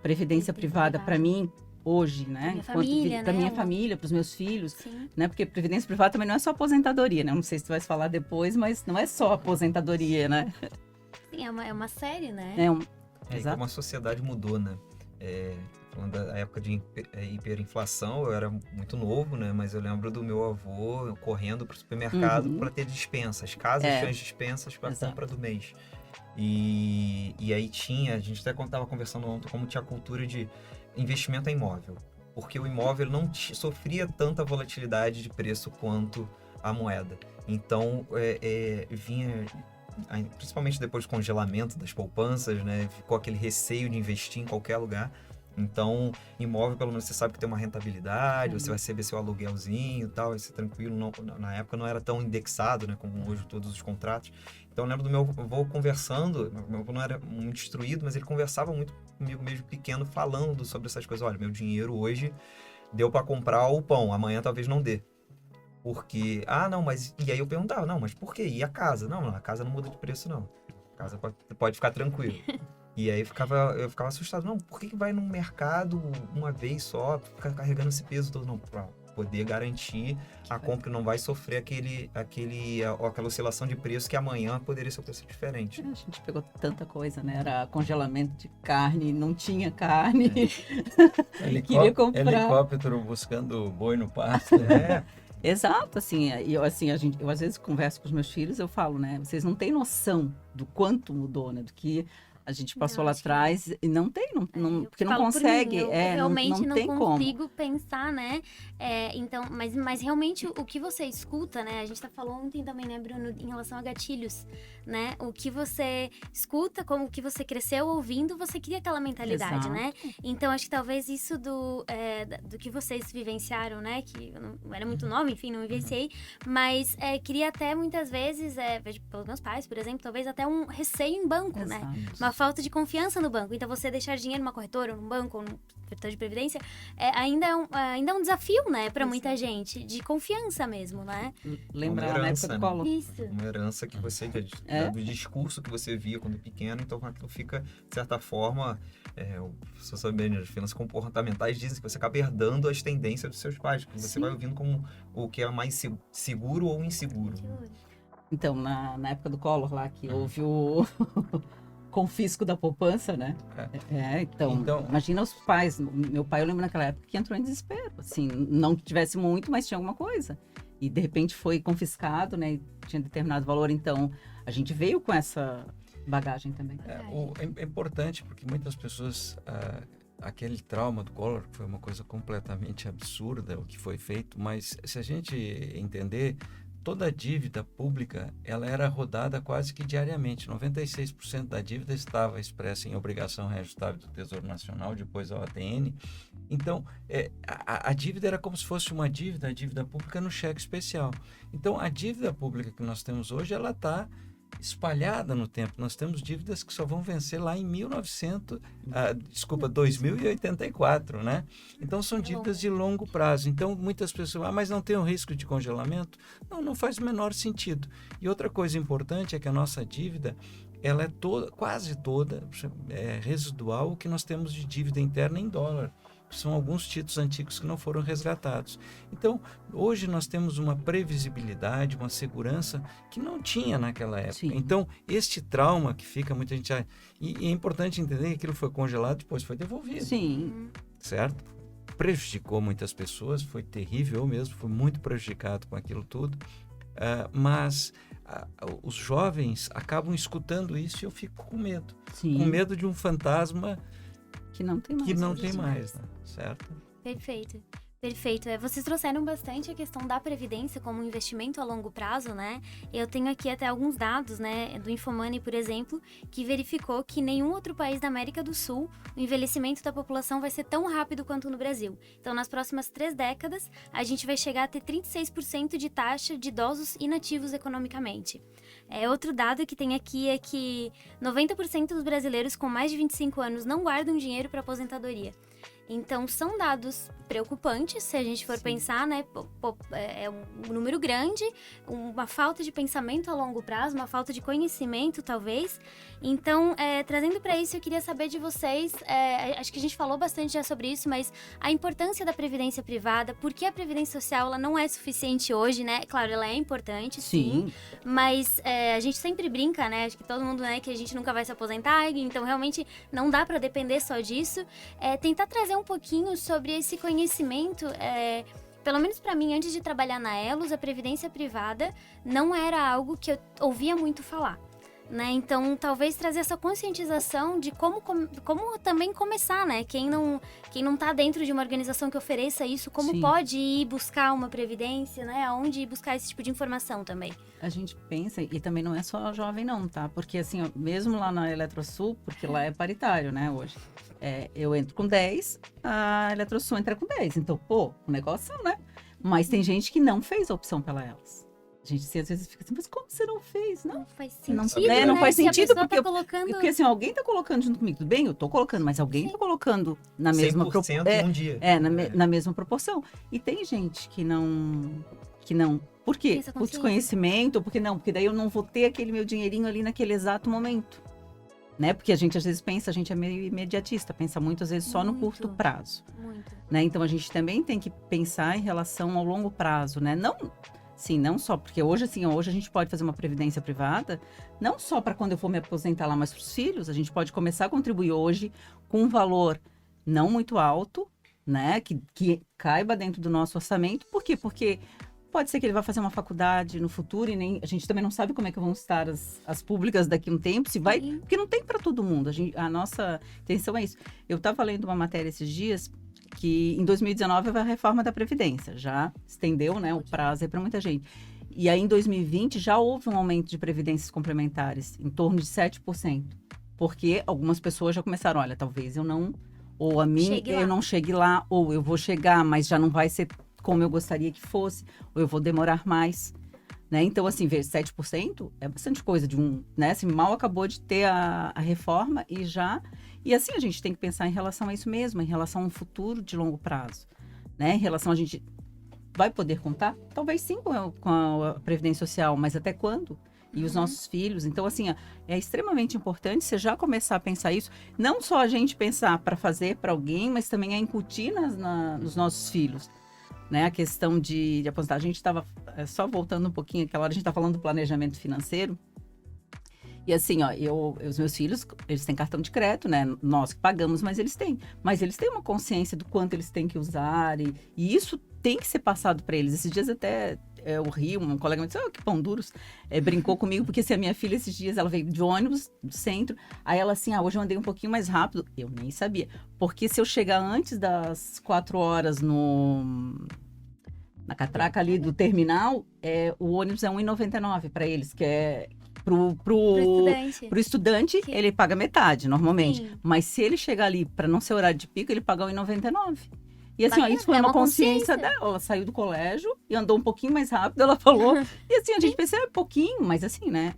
previdência privada para mim, hoje, né? Para minha família, para os meus filhos, sim, né? Porque previdência privada também não é só aposentadoria, né? Não sei se tu vai falar depois, mas não é só aposentadoria, né? Sim, é uma série, né? E como a sociedade mudou, né? Falando da época de hiperinflação, eu era muito novo, né? Mas eu lembro do meu avô correndo para o supermercado para ter dispensa. As casas tinham as dispensas para a compra do mês. E aí a gente até estava conversando ontem, como tinha a cultura de investimento em imóvel, porque o imóvel não sofria tanta volatilidade de preço quanto a moeda. Então, vinha, principalmente depois do congelamento das poupanças, né, ficou aquele receio de investir em qualquer lugar. Então, imóvel, pelo menos você sabe que tem uma rentabilidade, você vai receber seu aluguelzinho e tal, vai ser tranquilo. Na época não era tão indexado, né, como hoje todos os contratos. Então, eu lembro do meu avô conversando, meu avô não era muito instruído, mas ele conversava muito comigo mesmo pequeno, falando sobre essas coisas. Olha, meu dinheiro hoje deu para comprar o pão, amanhã talvez não dê. Porque, não, mas... E aí eu perguntava, não, mas por quê? E a casa? Não, a casa não muda de preço, não. A casa pode ficar tranquilo. E aí eu ficava assustado. Não, por que vai no mercado uma vez só, ficar carregando esse peso todo? Não, pra poder garantir a compra, não vai sofrer aquela oscilação de preço que amanhã poderia ser um preço diferente. A gente pegou tanta coisa, né? Era congelamento de carne, não tinha carne. Queria comprar. Helicóptero buscando boi no pasto. Exato, assim, eu às vezes converso com os meus filhos, eu falo, né, vocês não têm noção do quanto mudou, né, do que A gente passou Não, lá acho que atrás e não tem, Eu porque não falo por consegue. mim, eu não realmente não tem como. consigo pensar, né? Então, mas realmente o que você escuta, né? A gente tá falando ontem também, né, Bruno, em relação a gatilhos, né? O que você escuta, como que você cresceu ouvindo, você cria aquela mentalidade, né? Então, acho que talvez isso do que vocês vivenciaram, né? Que eu não era muito nova, enfim, não vivenciei, mas cria até muitas vezes, vejo pelos meus pais, por exemplo, talvez até um receio em banco, né? Exato. Uma falta de confiança no banco. Então, você deixar dinheiro numa corretora, ou num banco, ou num setor de previdência, ainda é um desafio, né, para muita gente, de confiança mesmo, né? Lembra Uma lá na herança, época do né? Collor? Isso. Uma herança que você, do discurso que você via quando pequeno, então aquilo fica, de certa forma, se você saber, as finanças comportamentais dizem que você acaba herdando as tendências dos seus pais, que você Sim. vai ouvindo como o que é mais seguro ou inseguro. Então, na época do Collor lá, que houve o confisco da poupança, né? Então, imagina os pais. Meu pai, eu lembro naquela época que entrou em desespero. Assim, não que tivesse muito, mas tinha alguma coisa. E, de repente, foi confiscado, né? E tinha determinado valor. Então, a gente veio com essa bagagem também. É importante, porque muitas pessoas... aquele trauma do Collor foi uma coisa completamente absurda, o que foi feito. Mas, se a gente entender... Toda a dívida pública, ela era rodada quase que diariamente. 96% da dívida estava expressa em obrigação reajustável do Tesouro Nacional, depois a OTN. Então, a dívida era como se fosse uma dívida, a dívida pública no cheque especial. Então, a dívida pública que nós temos hoje, ela está espalhada no tempo. Nós temos dívidas que só vão vencer lá em 2084, né? Então, são dívidas de longo prazo. Então, muitas pessoas, mas não tem o risco de congelamento? Não faz o menor sentido. E outra coisa importante é que a nossa dívida, ela é quase toda residual, o que nós temos de dívida interna em dólar. São alguns títulos antigos que não foram resgatados. Então, hoje nós temos uma previsibilidade, uma segurança que não tinha naquela época. Sim. Então, este trauma que fica, muita gente... E é importante entender que aquilo foi congelado, depois foi devolvido. Sim. Certo? Prejudicou muitas pessoas, foi terrível, eu mesmo fui muito prejudicado com aquilo tudo. Mas os jovens acabam escutando isso e eu fico com medo. Sim. Com medo de um fantasma... Que não tem mais. Que não tem mais, né? Certo? Perfeito. Vocês trouxeram bastante a questão da previdência como um investimento a longo prazo, né? Eu tenho aqui até alguns dados, né, do Infomoney, por exemplo, que verificou que nenhum outro país da América do Sul o envelhecimento da população vai ser tão rápido quanto no Brasil. Então, nas próximas 3 décadas, a gente vai chegar a ter 36% de taxa de idosos inativos economicamente. Outro dado que tem aqui é que 90% dos brasileiros com mais de 25 anos não guardam dinheiro para aposentadoria. Então, são dados preocupantes, se a gente for pensar, né? É um número grande, uma falta de pensamento a longo prazo, uma falta de conhecimento, talvez. Então, trazendo para isso, eu queria saber de vocês, acho que a gente falou bastante já sobre isso, mas a importância da previdência privada, por que a previdência social ela não é suficiente hoje, né? Claro, ela é importante, sim, mas a gente sempre brinca, né? Acho que todo mundo, né, que a gente nunca vai se aposentar, então realmente não dá para depender só disso. Tentar trazer um pouquinho sobre esse conhecimento, pelo menos para mim, antes de trabalhar na Elos, a previdência privada não era algo que eu ouvia muito falar, né? Então, talvez trazer essa conscientização de como também começar, né? Quem não tá dentro de uma organização que ofereça isso, como Sim. pode ir buscar uma previdência, né? Aonde ir buscar esse tipo de informação também. A gente pensa, e também não é só jovem não, tá? Porque assim, ó, mesmo lá na Eletrosul, porque lá é paritário, né, hoje. Eu entro com 10, a Eletrosul entra com 10. Então, o negócio, né? Mas tem gente que não fez a opção pela Elas. A gente às vezes fica assim, mas como você não fez? Não faz não, sentido, não né? faz Se a sentido, pessoa porque, tá colocando... porque assim, alguém tá colocando junto comigo. Tudo bem, eu tô colocando, mas alguém tá colocando na mesma 100% um dia. Na mesma proporção. E tem gente que não... Por quê? Essa Por consciência. desconhecimento, porque daí eu não vou ter aquele meu dinheirinho ali naquele exato momento. Né? Porque a gente às vezes pensa, a gente é meio imediatista, pensa muito às vezes só no Muito. curto prazo. Muito. Né? Então a gente também tem que pensar em relação ao longo prazo, né? Não só, porque hoje a gente pode fazer uma previdência privada, não só para quando eu for me aposentar lá, mas para os filhos, a gente pode começar a contribuir hoje com um valor não muito alto, né? Que caiba dentro do nosso orçamento. Por quê? Porque pode ser que ele vá fazer uma faculdade no futuro e nem a gente também não sabe como é que vão estar as públicas daqui a um tempo, se vai, Sim. porque não tem para todo mundo. A nossa intenção é isso. Eu estava lendo uma matéria esses dias que em 2019 vai a reforma da Previdência, já estendeu, né, o prazo para muita gente. E aí em 2020 já houve um aumento de previdências complementares, em torno de 7%, porque algumas pessoas já começaram, olha, talvez eu não, ou a mim, Chegue lá. eu não chegue lá, ou eu vou chegar, mas já não vai ser como eu gostaria que fosse, ou eu vou demorar mais, né? Então, assim, ver 7% é bastante coisa de né? Assim, mal acabou de ter a reforma e já... E assim, a gente tem que pensar em relação a isso mesmo, em relação a um futuro de longo prazo, né? Em relação a gente vai poder contar? Talvez sim com a Previdência Social, mas até quando? E os nossos filhos. Então, assim, é extremamente importante você já começar a pensar isso. Não só a gente pensar para fazer para alguém, mas também a incutir nos nossos filhos. Né? A questão de aposentar. A gente estava, só voltando um pouquinho, aquela hora a gente está falando do planejamento financeiro. E assim, ó, os meus filhos, eles têm cartão de crédito, né? Nós que pagamos, mas eles têm. Mas eles têm uma consciência do quanto eles têm que usar. E isso tem que ser passado para eles. Esses dias até o Rio, um colega me disse, que pão duros, brincou comigo, porque se a minha filha esses dias, ela veio de ônibus do centro, aí ela assim, hoje eu andei um pouquinho mais rápido. Eu nem sabia. Porque se eu chegar antes das 4 horas na catraca ali do terminal, o ônibus é R$1,99 para eles, que é pro estudante, Que- ele paga metade, normalmente. Sim. Mas se ele chegar ali para não ser horário de pico, ele paga R$1,99. E assim, Bacana, isso foi é uma uma consciência consciência. dela. Ela saiu do colégio e andou um pouquinho mais rápido, ela falou. E assim, a gente pensa, pouquinho, mas assim, né?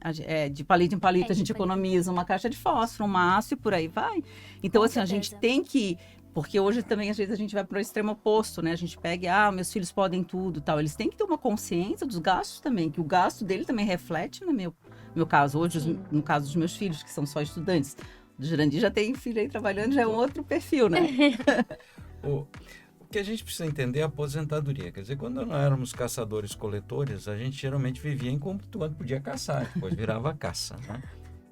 De palito em palito, a gente de palito. economiza uma caixa de fósforo, um maço e por aí vai. Então, Com assim, a gente certeza. tem que... Porque hoje também, às vezes, a gente vai para o extremo oposto, né? A gente pega, meus filhos podem tudo tal. Eles têm que ter uma consciência dos gastos também, que o gasto dele também reflete no meu caso. Hoje, Sim. no caso dos meus filhos, que são só estudantes. O Jurandir já tem filho aí trabalhando, já é um outro perfil, né? O que a gente precisa entender é a aposentadoria. Quer dizer, quando nós éramos caçadores-coletores, a gente geralmente vivia enquanto podia caçar, depois virava caça, né?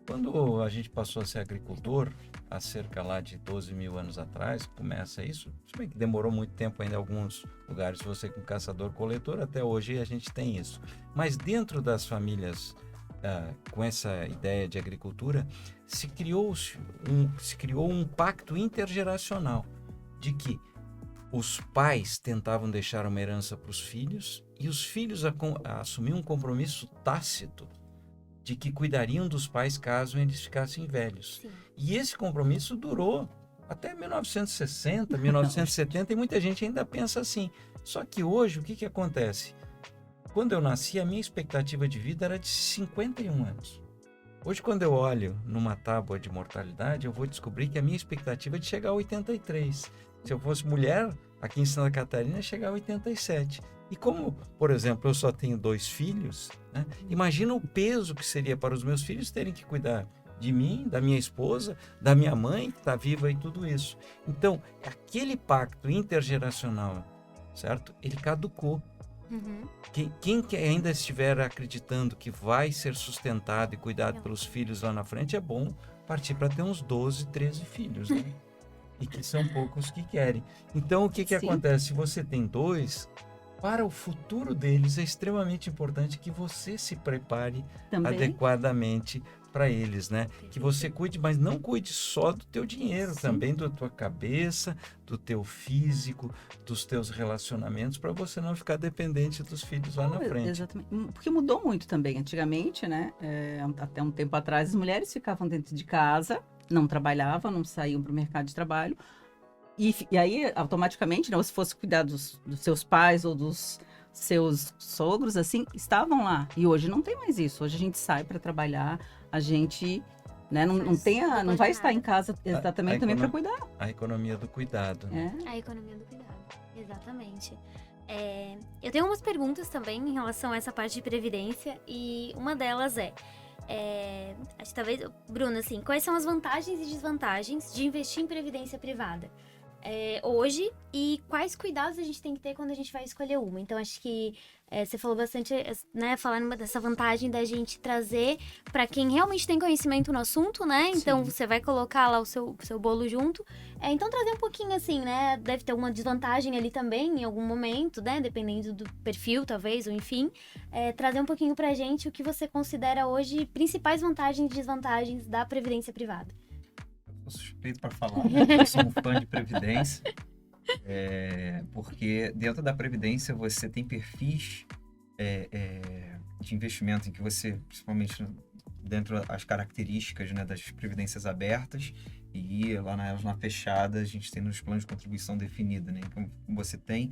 Quando a gente passou a ser agricultor, há cerca lá de 12 mil anos atrás, começa isso, se bem que demorou muito tempo ainda em alguns lugares, você com caçador-coletor, até hoje a gente tem isso. Mas dentro das famílias com essa ideia de agricultura, se criou um pacto intergeracional de que os pais tentavam deixar uma herança para os filhos e os filhos assumiam um compromisso tácito de que cuidariam dos pais caso eles ficassem velhos. Sim. E esse compromisso durou até 1960, 1970, e muita gente ainda pensa assim. Só que hoje, o que acontece? Quando eu nasci, a minha expectativa de vida era de 51 anos. Hoje, quando eu olho numa tábua de mortalidade, eu vou descobrir que a minha expectativa é de chegar a 83. Se eu fosse mulher, aqui em Santa Catarina, chegar a 87. E como, por exemplo, eu só tenho 2 filhos, né? Imagina o peso que seria para os meus filhos terem que cuidar de mim, da minha esposa, da minha mãe, que está viva e tudo isso. Então, aquele pacto intergeracional, certo? Ele caducou. Uhum. Quem ainda estiver acreditando que vai ser sustentado e cuidado pelos filhos lá na frente, é bom partir para ter uns 12, 13 filhos, né? E que são poucos que querem. Então, o que Sim. acontece? Se você tem 2, para o futuro deles é extremamente importante que você se prepare Também. adequadamente para eles, né? Que você cuide, mas não cuide só do teu dinheiro, Sim. também da tua cabeça, do teu físico, dos teus relacionamentos, para você não ficar dependente dos filhos lá na frente. Exatamente. Porque mudou muito também. Antigamente, né? Até um tempo atrás, as mulheres ficavam dentro de casa, não trabalhavam, não saíam para o mercado de trabalho. E aí, automaticamente, né, se fosse cuidar dos seus pais ou dos seus sogros, assim, estavam lá. E hoje não tem mais isso. Hoje a gente sai para trabalhar, a gente, né, não vai estar em casa exatamente também para cuidar. A economia do cuidado. Né? A economia do cuidado, exatamente. Eu tenho umas perguntas também em relação a essa parte de previdência, e uma delas acho que talvez, Bruna, assim, quais são as vantagens e desvantagens de investir em previdência privada? hoje e quais cuidados a gente tem que ter quando a gente vai escolher uma. Então, acho que você falou bastante, né, falando dessa vantagem da gente trazer para quem realmente tem conhecimento no assunto, né? Então, você vai colocar lá o seu bolo junto. Então, trazer um pouquinho assim, né? Deve ter uma desvantagem ali também, em algum momento, né? Dependendo do perfil, talvez, ou enfim. Trazer um pouquinho pra gente o que você considera hoje principais vantagens e desvantagens da previdência privada. Eu sou suspeito para falar, né? Eu sou um fã de previdência. Porque dentro da previdência você tem perfis de investimento em que você, principalmente dentro das características, né, das previdências abertas e lá na fechada a gente tem nos planos de contribuição definida, né? Então você tem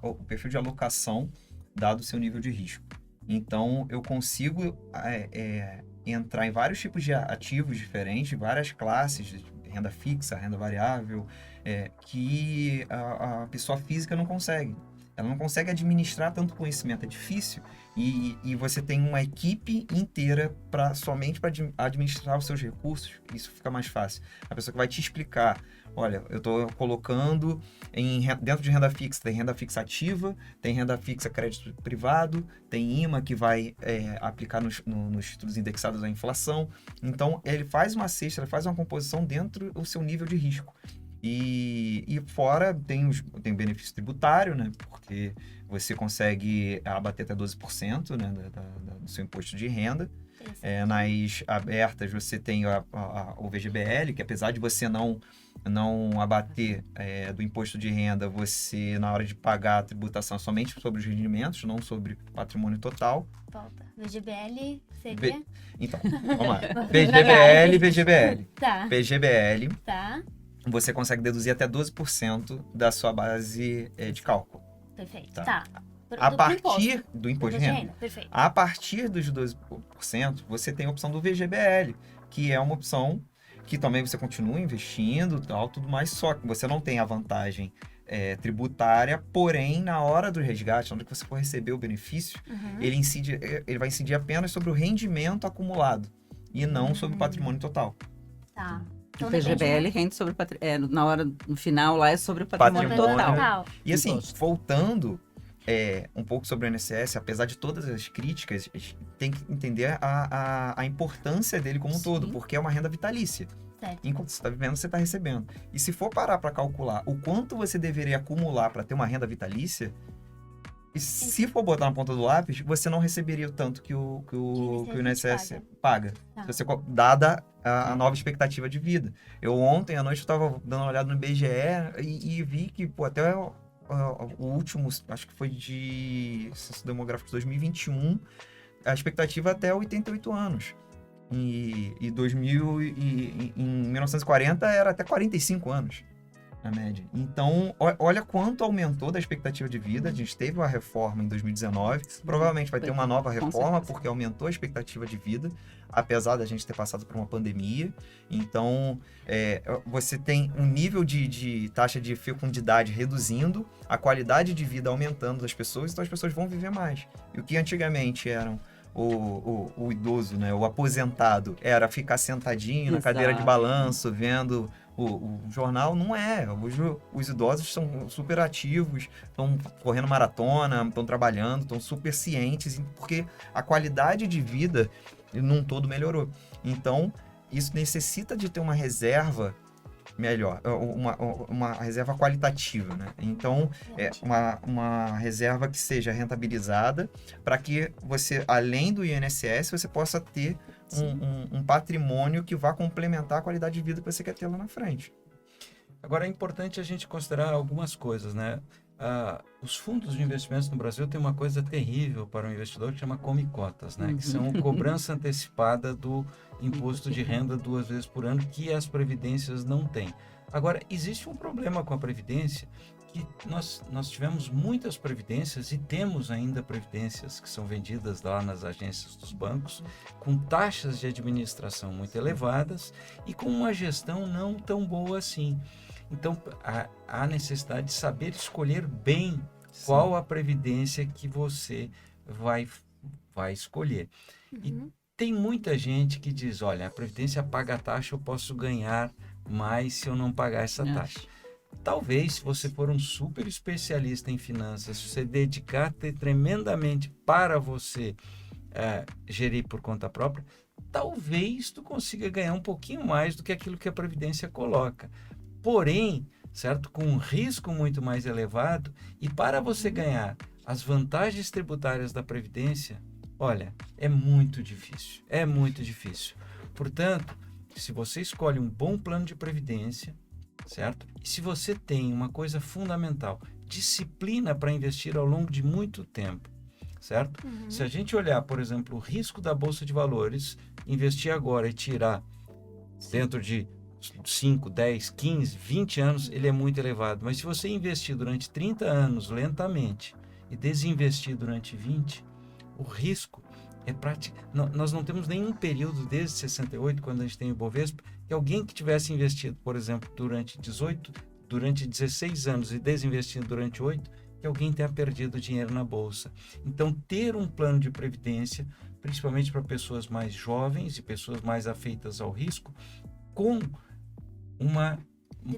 o perfil de alocação dado o seu nível de risco. Então eu consigo entrar em vários tipos de ativos diferentes, várias classes, de renda fixa, renda variável, que a pessoa física não consegue. Ela não consegue administrar tanto conhecimento, é difícil. E você tem uma equipe inteira somente para administrar os seus recursos, isso fica mais fácil. A pessoa que vai te explicar, olha, eu estou colocando dentro de renda fixa, tem renda fixa ativa, tem renda fixa crédito privado, tem IMA que vai aplicar nos títulos indexados à inflação. Então, ele faz uma cesta, ele faz uma composição dentro do seu nível de risco. E fora tem o benefício tributário, né? Porque você consegue abater até 12%, né, do seu imposto de renda. Nas abertas você tem o VGBL, que apesar de você não abater do imposto de renda, você na hora de pagar a tributação é somente sobre os rendimentos, não sobre patrimônio total. Volta. VGBL seria? Então, vamos lá. VGBL. Tá. VGBL. Tá. Você consegue deduzir até 12% da sua base de cálculo. Perfeito. Tá. Tá. A partir do imposto de renda. Perfeito. A partir dos 12%, você tem a opção do VGBL, que é uma opção que também você continua investindo, tudo mais, só que você não tem a vantagem tributária, porém, na hora do resgate, na hora que você for receber o benefício, ele vai incidir apenas sobre o rendimento acumulado e não sobre o patrimônio total. Tá. Então, o PGBL rende sobre no final lá é sobre o patrimônio total. E assim, voltando um pouco sobre o INSS, apesar de todas as críticas, tem que entender a importância dele como um todo, porque é uma renda vitalícia. Certo. Enquanto você está vivendo, você está recebendo. E se for parar para calcular o quanto você deveria acumular para ter uma renda vitalícia, e se for botar na ponta do lápis, você não receberia o tanto que o INSS paga. Tá. Se você, dada a nova expectativa de vida. Ontem à noite eu estava dando uma olhada no IBGE e vi que até o último, acho que foi de censo demográfico de 2021, a expectativa até 88 anos. Em 1940 era até 45 anos. Na média. Então, olha quanto aumentou da expectativa de vida. A gente teve uma reforma em 2019. Provavelmente vai ter uma nova reforma, porque aumentou a expectativa de vida, apesar da gente ter passado por uma pandemia. Então, você tem um nível de taxa de fecundidade reduzindo, a qualidade de vida aumentando das pessoas, então as pessoas vão viver mais. E o que antigamente eram o idoso, né, o aposentado, era ficar sentadinho na cadeira de balanço, vendo o jornal, não é. Hoje os idosos são super ativos, estão correndo maratona, estão trabalhando, estão super cientes, porque a qualidade de vida num todo melhorou. Então, isso necessita de ter uma reserva melhor, uma reserva qualitativa, né? Então, uma reserva que seja rentabilizada para que você, além do INSS, você possa ter um patrimônio que vá complementar a qualidade de vida que você quer ter lá na frente. Agora, é importante a gente considerar algumas coisas, né? Os fundos de investimentos no Brasil têm uma coisa terrível para o investidor que chama come-cotas, né? Que são cobrança antecipada do imposto de renda 2 vezes por ano, que as previdências não têm. Agora, existe um problema com a previdência, que nós tivemos muitas previdências e temos ainda previdências que são vendidas lá nas agências dos bancos, com taxas de administração muito elevadas e com uma gestão não tão boa assim. Então, há necessidade de saber escolher bem qual a previdência que você vai escolher. E tem muita gente que diz, olha, a previdência paga a taxa, eu posso ganhar mais se eu não pagar essa taxa. Talvez, se você for um super especialista em finanças, se você dedicar tremendamente para você gerir por conta própria, talvez tu consiga ganhar um pouquinho mais do que aquilo que a Previdência coloca. Porém, certo? Com um risco muito mais elevado, e para você ganhar as vantagens tributárias da Previdência, olha, é muito difícil, é muito difícil. Portanto, se você escolhe um bom plano de Previdência, certo? E se você tem uma coisa fundamental, disciplina para investir ao longo de muito tempo, certo? Se a gente olhar, por exemplo, o risco da Bolsa de Valores, investir agora e tirar dentro de 5, 10, 15, 20 anos, ele é muito elevado. Mas se você investir durante 30 anos lentamente e desinvestir durante 20, o risco é prático. Nós não temos nenhum período desde 68, quando a gente tem o Ibovespa, que alguém que tivesse investido, por exemplo, durante 16 anos e desinvestido durante 8, que alguém tenha perdido dinheiro na Bolsa. Então, ter um plano de previdência, principalmente para pessoas mais jovens e pessoas mais afeitas ao risco, com uma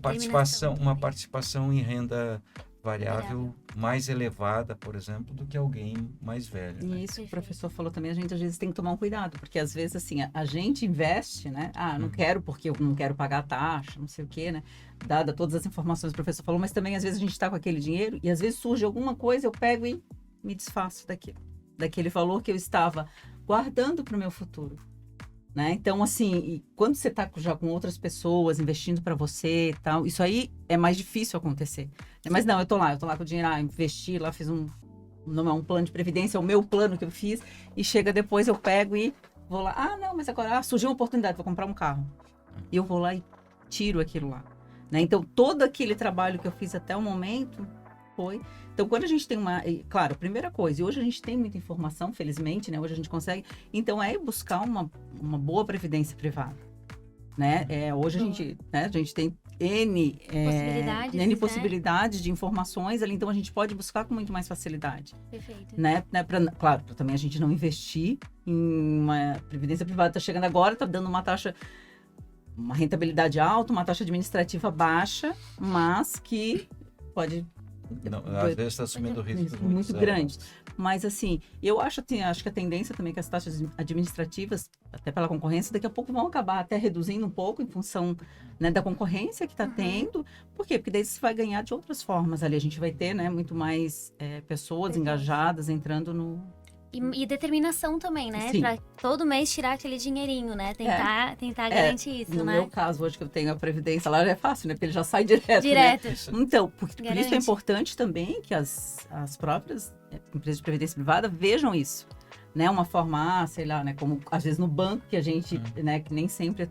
participação em renda variável mais elevada, por exemplo, do que alguém mais velho. E Né? isso que o professor falou também, a gente às vezes tem que tomar um cuidado, porque às vezes assim, a gente investe, né? Não quero porque eu não quero pagar a taxa, não sei o quê, né? Dada todas as informações que o professor falou, mas também às vezes a gente está com aquele dinheiro e às vezes surge alguma coisa, eu pego e me desfaço daquele valor que eu estava guardando para o meu futuro. Né? Então, assim, quando você está já com outras pessoas investindo para você e tal, isso aí é mais difícil acontecer. Mas não, eu tô lá com o dinheiro, investi lá, fiz um plano de previdência, é o meu plano que eu fiz, e chega depois eu pego e vou lá, não, mas agora surgiu uma oportunidade, vou comprar um carro. E eu vou lá e tiro aquilo lá. Né? Então, todo aquele trabalho que eu fiz até o momento foi... Então, quando a gente tem claro, a primeira coisa, e hoje a gente tem muita informação, felizmente, né? Hoje a gente consegue, então é buscar uma boa previdência privada, né? Hoje a gente tem N possibilidades de informações ali, então a gente pode buscar com muito mais facilidade. Perfeito. Né? Claro, para também a gente não investir em uma previdência privada, está chegando agora, está dando uma taxa, uma rentabilidade alta, uma taxa administrativa baixa, mas que pode... às vezes está assumindo riscos muito grandes. Mas assim, eu acho que a tendência também que as taxas administrativas, até pela concorrência, daqui a pouco vão acabar até reduzindo um pouco em função, né, da concorrência que está tendo. Por quê? Porque daí você vai ganhar de outras formas ali. A gente vai ter, né, muito mais pessoas engajadas entrando no... E determinação também, né? Sim. Pra todo mês tirar aquele dinheirinho, né? Tentar garantir isso, no né? meu caso, hoje que eu tenho a previdência lá, já é fácil, né? Porque ele já sai direto. Direto. Né? Então, por isso é importante também que as próprias empresas de previdência privada vejam isso. Né? Uma forma, sei lá, né? Como às vezes no banco, que a gente, né? Que nem sempre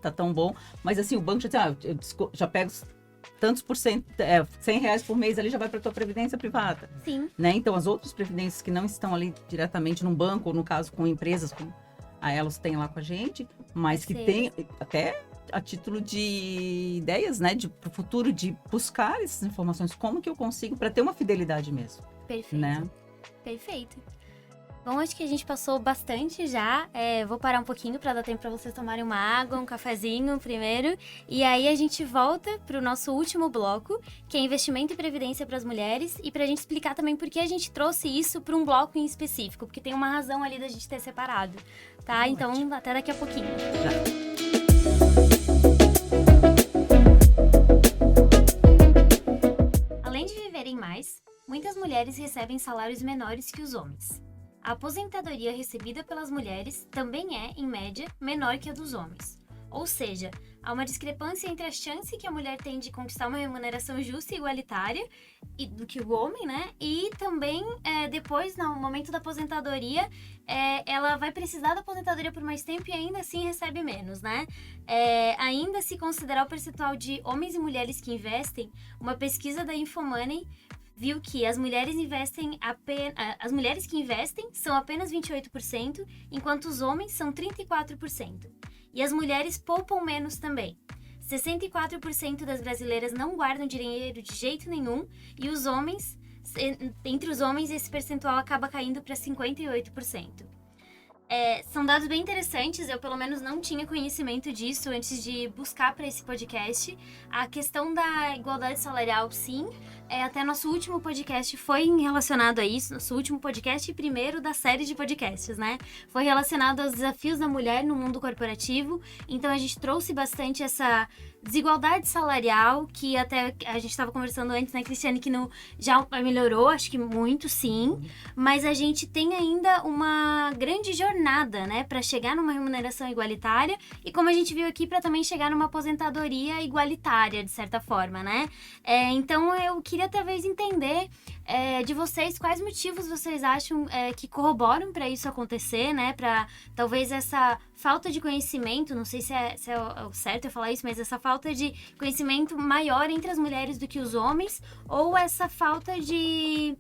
tá tão bom. Mas assim, o banco já diz, eu já pego... tantos por cento, R$100 por mês ali já vai para a tua previdência privada. Sim. Né? Então, as outras previdências que não estão ali diretamente num banco, ou no caso com empresas, como a Elos tem lá com a gente, mas que tem até a título de ideias, né? Para o futuro, de buscar essas informações, como que eu consigo, para ter uma fidelidade mesmo. Perfeito. Né? Perfeito. Bom, acho que a gente passou bastante já. Vou parar um pouquinho para dar tempo para vocês tomarem uma água, um cafezinho primeiro. E aí a gente volta para o nosso último bloco, que é investimento e previdência para as mulheres. E para a gente explicar também por que a gente trouxe isso para um bloco em específico. Porque tem uma razão ali da gente ter separado. Tá? Então, até daqui a pouquinho. Além de viverem mais, muitas mulheres recebem salários menores que os homens. A aposentadoria recebida pelas mulheres também é, em média, menor que a dos homens. Ou seja, há uma discrepância entre a chance que a mulher tem de conquistar uma remuneração justa e igualitária do que o homem, né? E também, depois, no momento da aposentadoria, ela vai precisar da aposentadoria por mais tempo e ainda assim recebe menos, né? Ainda se considerar o percentual de homens e mulheres que investem, uma pesquisa da Infomoney viu que as mulheres que investem são apenas 28%, enquanto os homens são 34%. E as mulheres poupam menos também. 64% das brasileiras não guardam dinheiro de jeito nenhum, e entre os homens esse percentual acaba caindo para 58%. São dados bem interessantes, eu pelo menos não tinha conhecimento disso antes de buscar para esse podcast. A questão da igualdade salarial, sim, até nosso último podcast foi relacionado a isso, nosso último podcast e primeiro da série de podcasts, né? Foi relacionado aos desafios da mulher no mundo corporativo, então a gente trouxe bastante essa desigualdade salarial, que até a gente estava conversando antes, né, Cristiane, que já melhorou, acho que muito, sim, mas a gente tem ainda uma grande jornada, né, para chegar numa remuneração igualitária e, como a gente viu aqui, para também chegar numa aposentadoria igualitária, de certa forma, né? Então, eu queria talvez entender de vocês quais motivos vocês acham que corroboram para isso acontecer, né, para talvez essa falta de conhecimento, não sei se é o certo eu falar isso, mas essa falta de conhecimento maior entre as mulheres do que os homens, ou essa falta de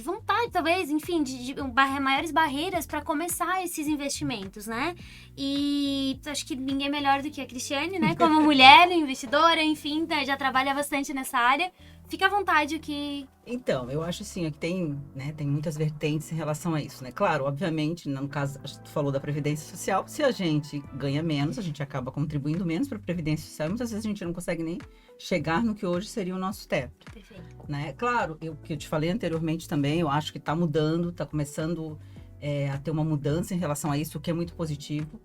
vontade, talvez, enfim, de maiores barreiras para começar esses investimentos, né? E acho que ninguém melhor do que a Cristiane, né? Como mulher, investidora, enfim, já trabalha bastante nessa área. Fica à vontade que... Então, eu acho assim, que tem muitas vertentes em relação a isso, né? Claro, obviamente, no caso, tu falou da Previdência Social, se a gente ganha menos, a gente acaba contribuindo menos para a Previdência Social, e muitas vezes a gente não consegue nem chegar no que hoje seria o nosso teto. Perfeito. Né? Claro, o que eu te falei anteriormente também, eu acho que está mudando, está começando a ter uma mudança em relação a isso, o que é muito positivo.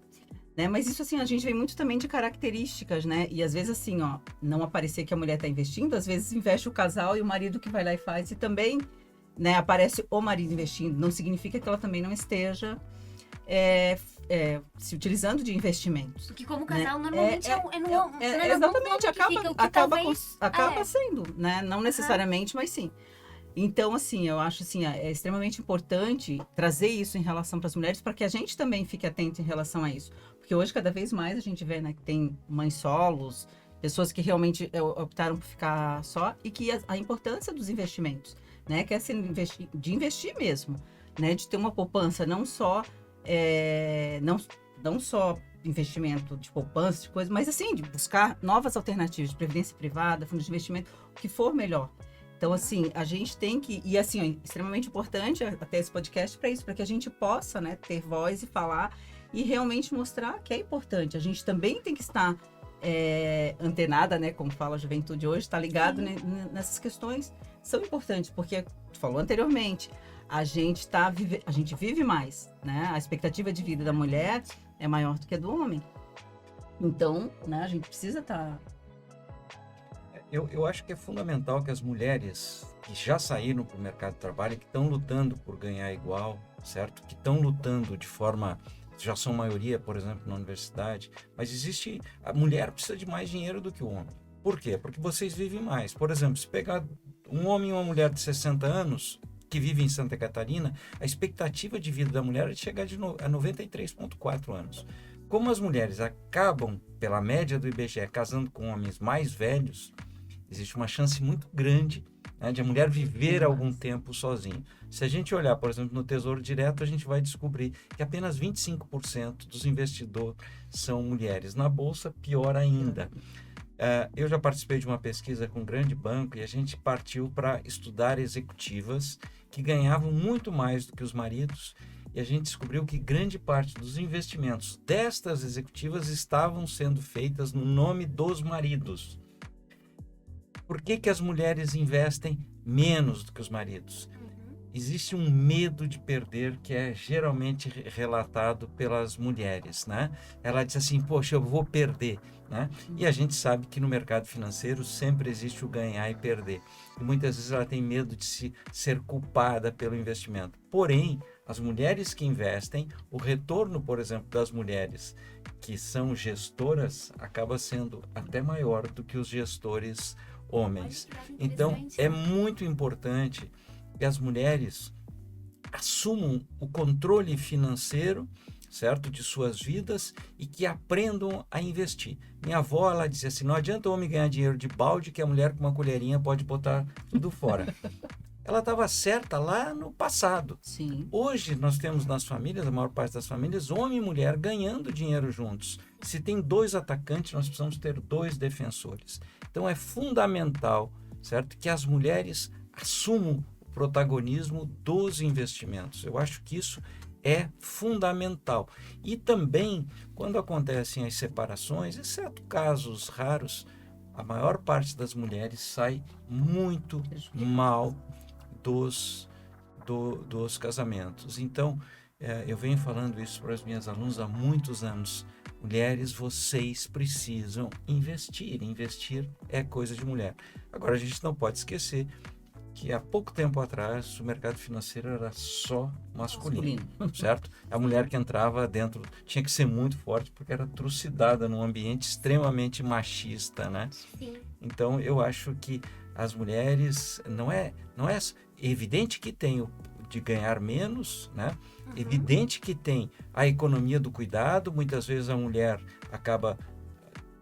Né? Mas isso, assim, a gente vê muito também de características, né? E às vezes, assim, não aparecer que a mulher está investindo, às vezes investe o casal e o marido que vai lá e faz. E também, né, aparece o marido investindo. Não significa que ela também não esteja se utilizando de investimentos. Porque como casal, normalmente exatamente, acaba sendo, né? Não necessariamente, mas sim. Então, assim, eu acho assim, é extremamente importante trazer isso em relação para as mulheres, para que a gente também fique atento em relação a isso. Porque hoje, cada vez mais, a gente vê, né, que tem mães solos, pessoas que realmente optaram por ficar só, e que a importância dos investimentos, né, que é de investir mesmo, né, de ter uma poupança não só investimento de poupança, de coisa, mas assim, de buscar novas alternativas de previdência privada, fundos de investimento, o que for melhor. Então, assim, a gente tem que... E, assim, é extremamente importante até esse podcast para isso, para que a gente possa, né, ter voz e falar e realmente mostrar que é importante. A gente também tem que estar antenada, né, como fala a juventude hoje, estar ligado, né, nessas questões. São importantes, porque, tu falou anteriormente, a gente vive mais, né? A expectativa de vida da mulher é maior do que a do homem. Então, né, a gente precisa estar... Eu acho que é fundamental que as mulheres que já saíram para o mercado de trabalho, que estão lutando por ganhar igual, certo? Que estão lutando de forma... Já são maioria, por exemplo, na universidade. Mas existe... A mulher precisa de mais dinheiro do que o homem. Por quê? Porque vocês vivem mais. Por exemplo, se pegar um homem e uma mulher de 60 anos... que vive em Santa Catarina, a expectativa de vida da mulher é de chegar a 93,4 anos. Como as mulheres acabam, pela média do IBGE, casando com homens mais velhos, existe uma chance muito grande, né, de a mulher viver algum tempo sozinha. Se a gente olhar, por exemplo, no Tesouro Direto, a gente vai descobrir que apenas 25% dos investidores são mulheres. Na Bolsa, pior ainda. Eu já participei de uma pesquisa com um grande banco e a gente partiu para estudar executivas que ganhavam muito mais do que os maridos, e a gente descobriu que grande parte dos investimentos destas executivas estavam sendo feitas no nome dos maridos. Por que as mulheres investem menos do que os maridos? Existe um medo de perder que é geralmente relatado pelas mulheres, né? Ela diz assim, poxa, eu vou perder, né? E a gente sabe que no mercado financeiro sempre existe o ganhar e perder. E muitas vezes ela tem medo de ser culpada pelo investimento. Porém, as mulheres que investem, o retorno, por exemplo, das mulheres que são gestoras acaba sendo até maior do que os gestores homens. Então, é muito importante que as mulheres assumam o controle financeiro, certo, de suas vidas, e que aprendam a investir. Minha avó, ela dizia assim, não adianta o homem ganhar dinheiro de balde que a mulher com uma colherinha pode botar tudo fora. Ela estava certa lá no passado. Sim. Hoje nós temos nas famílias, a maior parte das famílias, homem e mulher ganhando dinheiro juntos. Se tem 2 atacantes, nós precisamos ter 2 defensores. Então é fundamental, certo, que as mulheres assumam o protagonismo dos investimentos. Eu acho que isso é fundamental. E também, quando acontecem as separações, exceto casos raros, a maior parte das mulheres sai muito mal dos casamentos. Então, eu venho falando isso para as minhas alunas há muitos anos. Mulheres, vocês precisam investir. Investir é coisa de mulher. Agora, a gente não pode esquecer que há pouco tempo atrás o mercado financeiro era só masculino, certo? A mulher que entrava dentro tinha que ser muito forte porque era trucidada num ambiente extremamente machista, né? Sim. Então eu acho que as mulheres não é evidente que tem o de ganhar menos, né? Evidente que tem a economia do cuidado. Muitas vezes a mulher acaba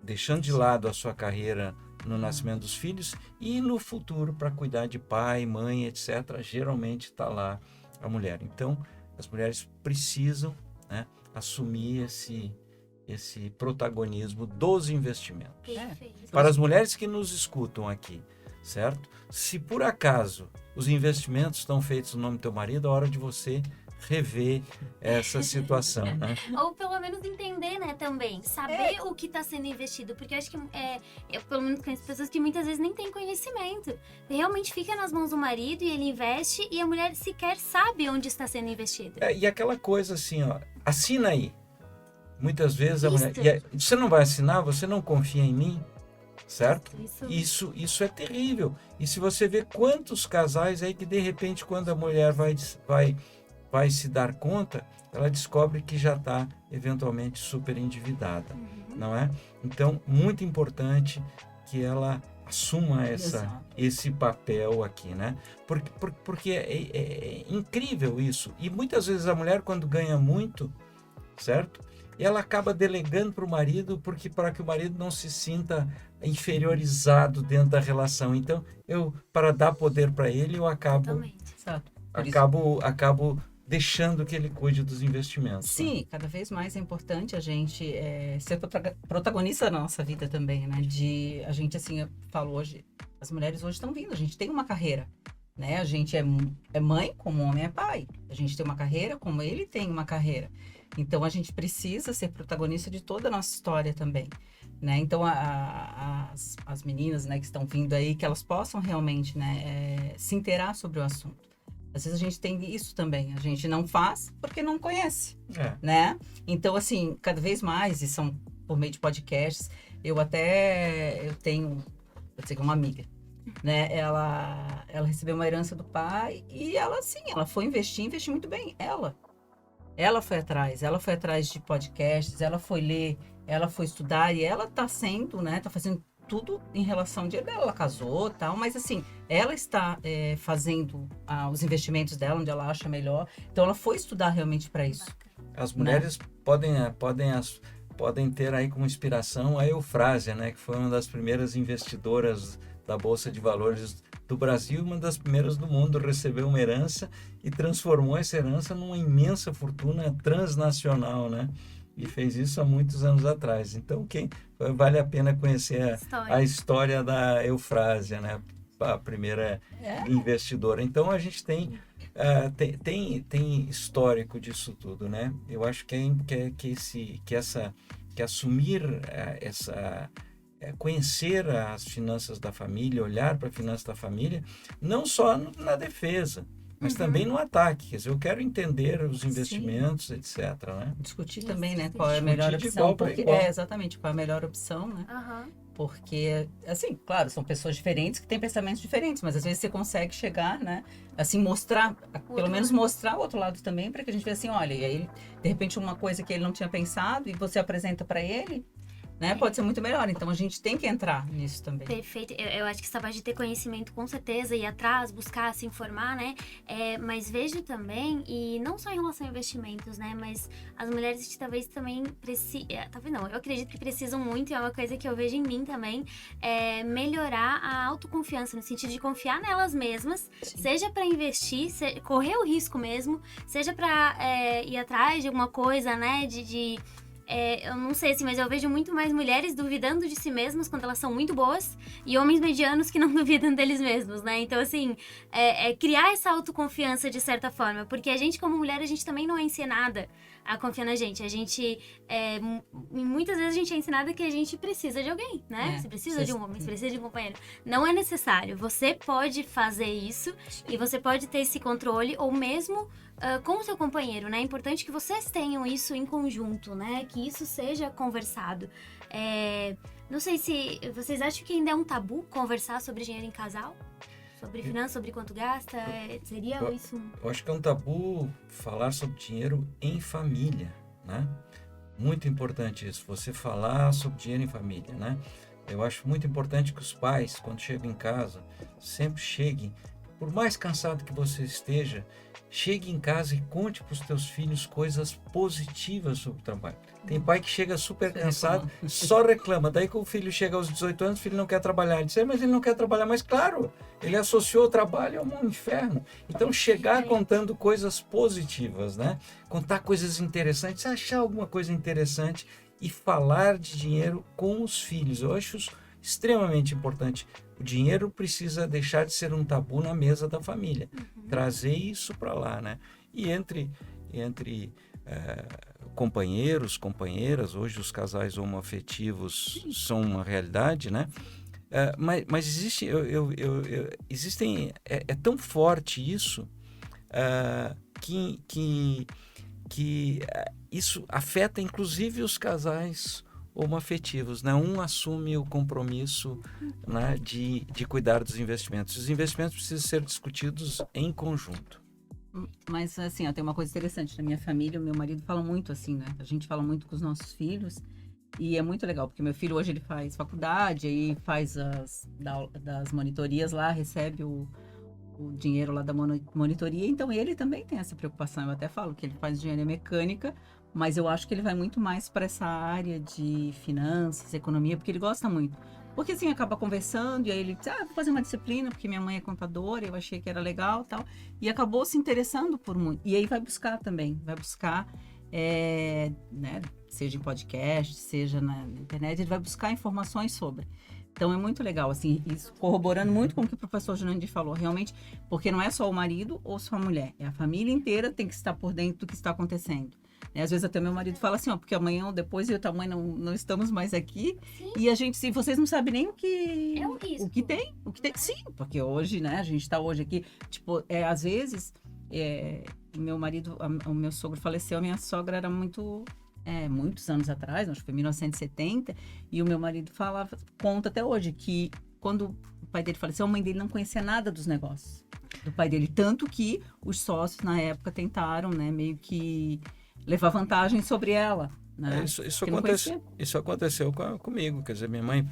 deixando de lado a sua carreira no nascimento dos filhos e no futuro para cuidar de pai, mãe, etc. Geralmente está lá a mulher. Então, as mulheres precisam, né, assumir esse protagonismo dos investimentos. Perfeito. Para as mulheres que nos escutam aqui, certo? Se por acaso os investimentos estão feitos no nome do teu marido, é hora de você rever essa situação, né? Ou pelo menos entender, né, também. Saber o que está sendo investido. Porque eu acho que, eu pelo menos conheço pessoas que muitas vezes nem têm conhecimento. Realmente fica nas mãos do marido e ele investe e a mulher sequer sabe onde está sendo investido. E aquela coisa assim, ó, assina aí. Muitas vezes a Isso. mulher... você não vai assinar, você não confia em mim, certo? Isso. Isso é terrível. E se você vê quantos casais aí que de repente quando a mulher vai se dar conta, ela descobre que já está eventualmente super endividada, não é? Então, muito importante que ela assuma esse papel aqui, né? Porque é incrível isso. E muitas vezes a mulher, quando ganha muito, certo? Ela acaba delegando para o marido para que o marido não se sinta inferiorizado dentro da relação. Então, para dar poder para ele, eu acabo deixando que ele cuide dos investimentos. Sim, né? cada vez mais é importante a gente ser protagonista da nossa vida também, né? A gente, assim, eu falo hoje, as mulheres hoje estão vindo, a gente tem uma carreira, né? A gente é mãe como o homem é pai. A gente tem uma carreira como ele tem uma carreira. Então, a gente precisa ser protagonista de toda a nossa história também, né? Então, as meninas, né, que estão vindo aí, que elas possam realmente, né, se inteirar sobre o assunto. Às vezes a gente tem isso também, a gente não faz porque não conhece, né? Então, assim, cada vez mais, e são por meio de podcasts, eu tenho, vou dizer que uma amiga, né? Ela recebeu uma herança do pai e ela foi investir muito bem, ela foi atrás de podcasts, ela foi ler, ela foi estudar e ela tá fazendo tudo em relação dela, ela casou e tal, mas assim, ela está fazendo os investimentos dela onde ela acha melhor, então ela foi estudar realmente para isso. As mulheres podem ter aí como inspiração a Eufrásia, né, que foi uma das primeiras investidoras da Bolsa de Valores do Brasil, uma das primeiras do mundo, recebeu uma herança e transformou essa herança numa imensa fortuna transnacional, né? E fez isso há muitos anos atrás. Então, vale a pena conhecer a história da Eufrásia, né? A primeira investidora. Então, a gente tem histórico disso tudo, né? Eu acho que assumir conhecer as finanças da família, olhar para a finança da família, não só na defesa, mas também no ataque. Quer dizer, eu quero entender os investimentos, etc. Né? Discutir também, né? Qual é a melhor opção. Exatamente, qual é a melhor opção, né? Porque, assim, claro, são pessoas diferentes que têm pensamentos diferentes, mas às vezes você consegue chegar, né? Assim, pelo menos mostrar o outro lado também, para que a gente veja assim, olha, e aí, de repente, uma coisa que ele não tinha pensado e você apresenta para ele, né? Pode ser muito melhor, então a gente tem que entrar nisso também. Perfeito, eu acho que essa parte de ter conhecimento com certeza, ir atrás, buscar, se informar, né? Mas vejo também, e não só em relação a investimentos, né? Mas as mulheres que talvez também precisam, talvez não, eu acredito que precisam muito, e é uma coisa que eu vejo em mim também, melhorar a autoconfiança, no sentido de confiar nelas mesmas, seja para investir, correr o risco mesmo, seja para ir atrás de alguma coisa, né? eu não sei assim, mas eu vejo muito mais mulheres duvidando de si mesmas quando elas são muito boas e homens medianos que não duvidam deles mesmos, né? Então, assim, criar essa autoconfiança de certa forma, porque a gente, como mulher, a gente também não é ensinada a confiar na gente. A gente, muitas vezes a gente é ensinada que a gente precisa de alguém, né? Você precisa de um homem, você precisa de um companheiro. Não é necessário. Você pode fazer isso e você pode ter esse controle, ou mesmo com o seu companheiro, né? É importante que vocês tenham isso em conjunto, né? Que isso seja conversado. Não sei se vocês acham que ainda é um tabu conversar sobre dinheiro em casal? Sobre finanças, sobre quanto gasta? Seria isso? Eu acho que é um tabu falar sobre dinheiro em família, né? Muito importante isso, você falar sobre dinheiro em família, né? Eu acho muito importante que os pais, quando chegam em casa, sempre cheguem, por mais cansado que você esteja, chegue em casa e conte para os teus filhos coisas positivas sobre o trabalho. Tem pai que chega super cansado, só reclama. Daí que o filho chega aos 18 anos, o filho não quer trabalhar. Ele diz, mas ele não quer trabalhar. Mas claro, ele associou o trabalho ao inferno. Então, chegar contando coisas positivas, né? Contar coisas interessantes, achar alguma coisa interessante e falar de dinheiro com os filhos. Eu acho isso extremamente importante. O dinheiro precisa deixar de ser um tabu na mesa da família. Trazer isso para lá, né? E entre companheiros, companheiras, hoje os casais homoafetivos são uma realidade, né? Mas existe, existem, é tão forte isso que isso afeta inclusive os casais homoafetivos, né? Um assume o compromisso, né, de cuidar dos investimentos. Os investimentos precisam ser discutidos em conjunto. Mas, assim, tem uma coisa interessante. Na minha família, o meu marido fala muito assim, né? A gente fala muito com os nossos filhos. E é muito legal, porque meu filho hoje ele faz faculdade, aí faz das monitorias lá, recebe o dinheiro lá da monitoria. Então, ele também tem essa preocupação. Eu até falo que ele faz engenharia mecânica, mas eu acho que ele vai muito mais para essa área de finanças, economia, porque ele gosta muito. Porque assim, acaba conversando, e aí ele diz, vou fazer uma disciplina, porque minha mãe é contadora, eu achei que era legal e tal. E acabou se interessando por muito. E aí vai buscar também, né, seja em podcast, seja na internet, ele vai buscar informações sobre. Então é muito legal, assim, isso corroborando muito com o que o professor Jurandir falou, realmente, porque não é só o marido ou só a mulher, é a família inteira tem que estar por dentro do que está acontecendo. Às vezes até meu marido fala assim, porque amanhã ou depois eu e tua mãe não estamos mais aqui. Sim. E a gente, vocês não sabem nem o que tem, sim, porque hoje, né, a gente está hoje aqui, tipo, às vezes, meu marido, o meu sogro faleceu, a minha sogra era muitos anos atrás, acho que foi 1970, e o meu marido conta até hoje, que quando o pai dele faleceu, a mãe dele não conhecia nada dos negócios do pai dele, tanto que os sócios na época tentaram, né, meio que levar vantagem sobre ela, né? Isso aconteceu comigo, quer dizer, minha mãe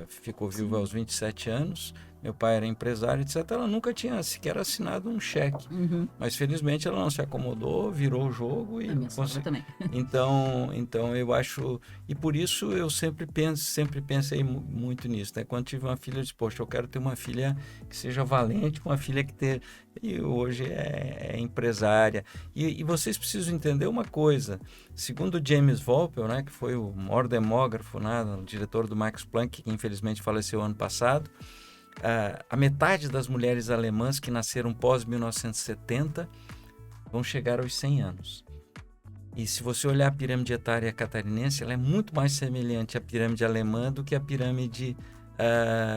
ficou viúva aos 27 anos, meu pai era empresário, etc. Ela nunca tinha sequer assinado um cheque, mas felizmente ela não se acomodou, virou o jogo e também. Então eu acho, e por isso eu sempre pensei muito nisso, né? Quando tive uma filha, eu disse, poxa, eu quero ter uma filha que seja valente, uma filha e hoje é empresária. E vocês precisam entender uma coisa, segundo James Volpel, né, que foi o maior demógrafo, né, o diretor do Max Planck, que infelizmente faleceu ano passado, a metade das mulheres alemãs que nasceram pós-1970 vão chegar aos 100 anos. E se você olhar a pirâmide etária catarinense, ela é muito mais semelhante à pirâmide alemã do que à pirâmide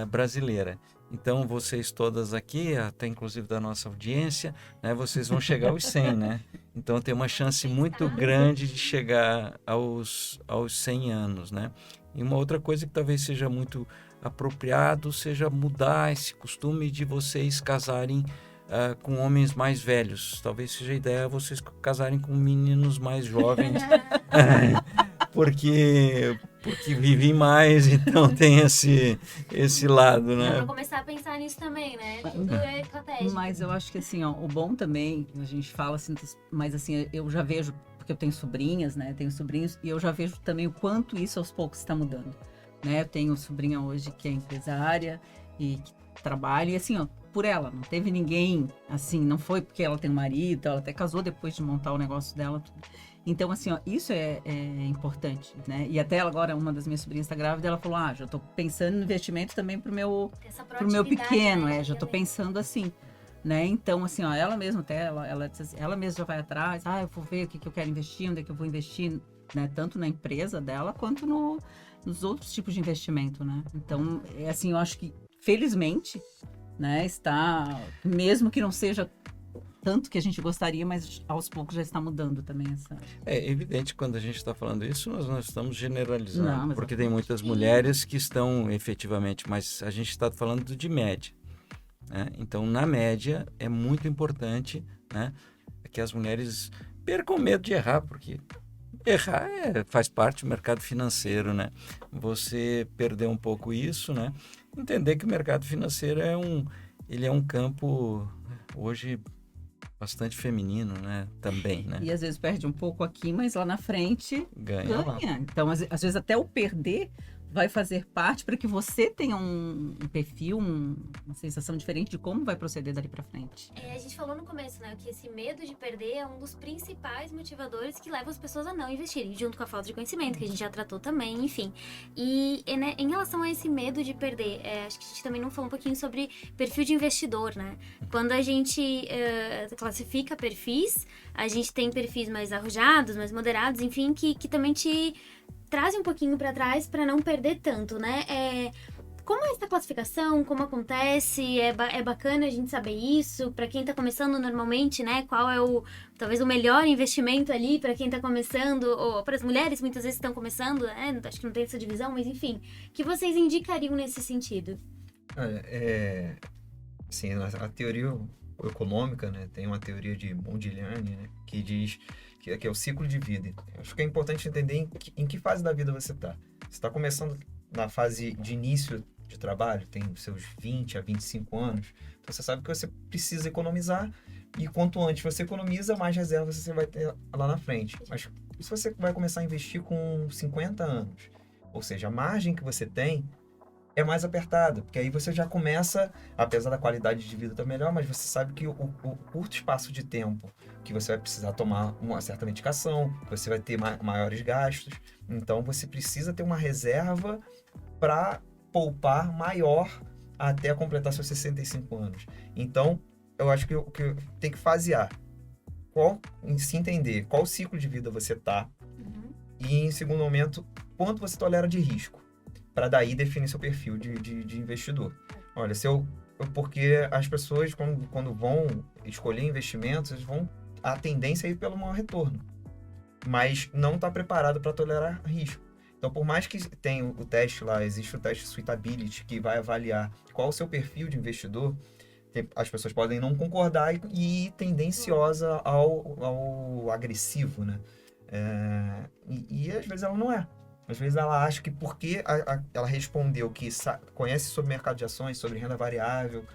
brasileira. Então, vocês todas aqui, até inclusive da nossa audiência, né, vocês vão chegar aos 100, né? Então, tem uma chance muito grande de chegar aos 100 anos, né? E uma outra coisa que talvez seja muito apropriado seja mudar esse costume de vocês casarem com homens mais velhos. Talvez seja a ideia vocês casarem com meninos mais jovens, porque vivem mais, então tem esse lado, né? Vou começar a pensar nisso também, né? Tudo é estratégico. Mas eu acho que assim, o bom também, a gente fala assim, mas assim, eu já vejo, porque eu tenho sobrinhas, né? Tenho sobrinhos, e eu já vejo também o quanto isso aos poucos está mudando. Né? Eu tenho sobrinha hoje que é empresária e que trabalha, e assim, por ela, não teve ninguém, assim, não foi porque ela tem um marido, ela até casou depois de montar o negócio dela. Então, assim, ó, isso é importante, né? E até agora, uma das minhas sobrinhas está grávida, ela falou, já estou pensando no investimento também pro meu pequeno, né, já estou pensando assim, né? Então, assim, ó, ela mesma até, ela mesma já vai atrás, eu vou ver o que eu quero investir, onde é que eu vou investir, né? Tanto na empresa dela, quanto nos outros tipos de investimento, né? Então, assim, eu acho que, felizmente, né, está, mesmo que não seja tanto que a gente gostaria, mas aos poucos já está mudando também essa... É evidente, quando a gente está falando isso, nós não estamos generalizando, Não, porque tem muitas mulheres que estão efetivamente, mas a gente está falando de média, né? Então, na média, é muito importante, né, que as mulheres percam medo de errar, porque errar faz parte do mercado financeiro, né? Você perder um pouco isso, né? Entender que o mercado financeiro ele é um campo, hoje, bastante feminino, né? Também, né? E às vezes perde um pouco aqui, mas lá na frente Ganha lá. Então, às vezes até o perder vai fazer parte para que você tenha um perfil, uma sensação diferente de como vai proceder dali para frente. A gente falou no começo, né, que esse medo de perder é um dos principais motivadores que levam as pessoas a não investirem, junto com a falta de conhecimento, que a gente já tratou também, enfim. E né, em relação a esse medo de perder, acho que a gente também não falou um pouquinho sobre perfil de investidor, né? Quando a gente classifica perfis, a gente tem perfis mais arrojados, mais moderados, enfim, que também te trazem um pouquinho para trás para não perder tanto, né? Como é essa classificação? Como acontece? É bacana a gente saber isso. Para quem tá começando normalmente, né? Qual é talvez o melhor investimento ali para quem tá começando, ou para as mulheres muitas vezes estão começando, né? Acho que não tem essa divisão, mas enfim. O que vocês indicariam nesse sentido? Assim, a teoria econômica, né? Tem uma teoria de Modigliani, né? Que diz que é o ciclo de vida. Acho que é importante entender em que fase da vida você está. Você está começando na fase de início de trabalho, tem seus 20 a 25 anos, então você sabe que você precisa economizar, e quanto antes você economiza, mais reservas você vai ter lá na frente. Mas se você vai começar a investir com 50 anos, ou seja, a margem que você tem é mais apertada, porque aí você já começa, apesar da qualidade de vida estar melhor, mas você sabe que o curto espaço de tempo que você vai precisar tomar uma certa medicação, você vai ter maiores gastos, então você precisa ter uma reserva para poupar maior até completar seus 65 anos. Então, eu acho que tem que fasear, se entender qual ciclo de vida você está, e em segundo momento, quanto você tolera de risco, para daí definir seu perfil de investidor. Olha, porque as pessoas, quando vão escolher investimentos, eles a tendência é ir pelo maior retorno, mas não está preparado para tolerar risco. Então, por mais que tenha o teste lá, existe o teste Suitability, que vai avaliar qual o seu perfil de investidor, as pessoas podem não concordar e ir tendenciosa ao agressivo, né? E às vezes ela não é. Às vezes ela acha que porque ela respondeu que conhece sobre mercado de ações, sobre renda variável,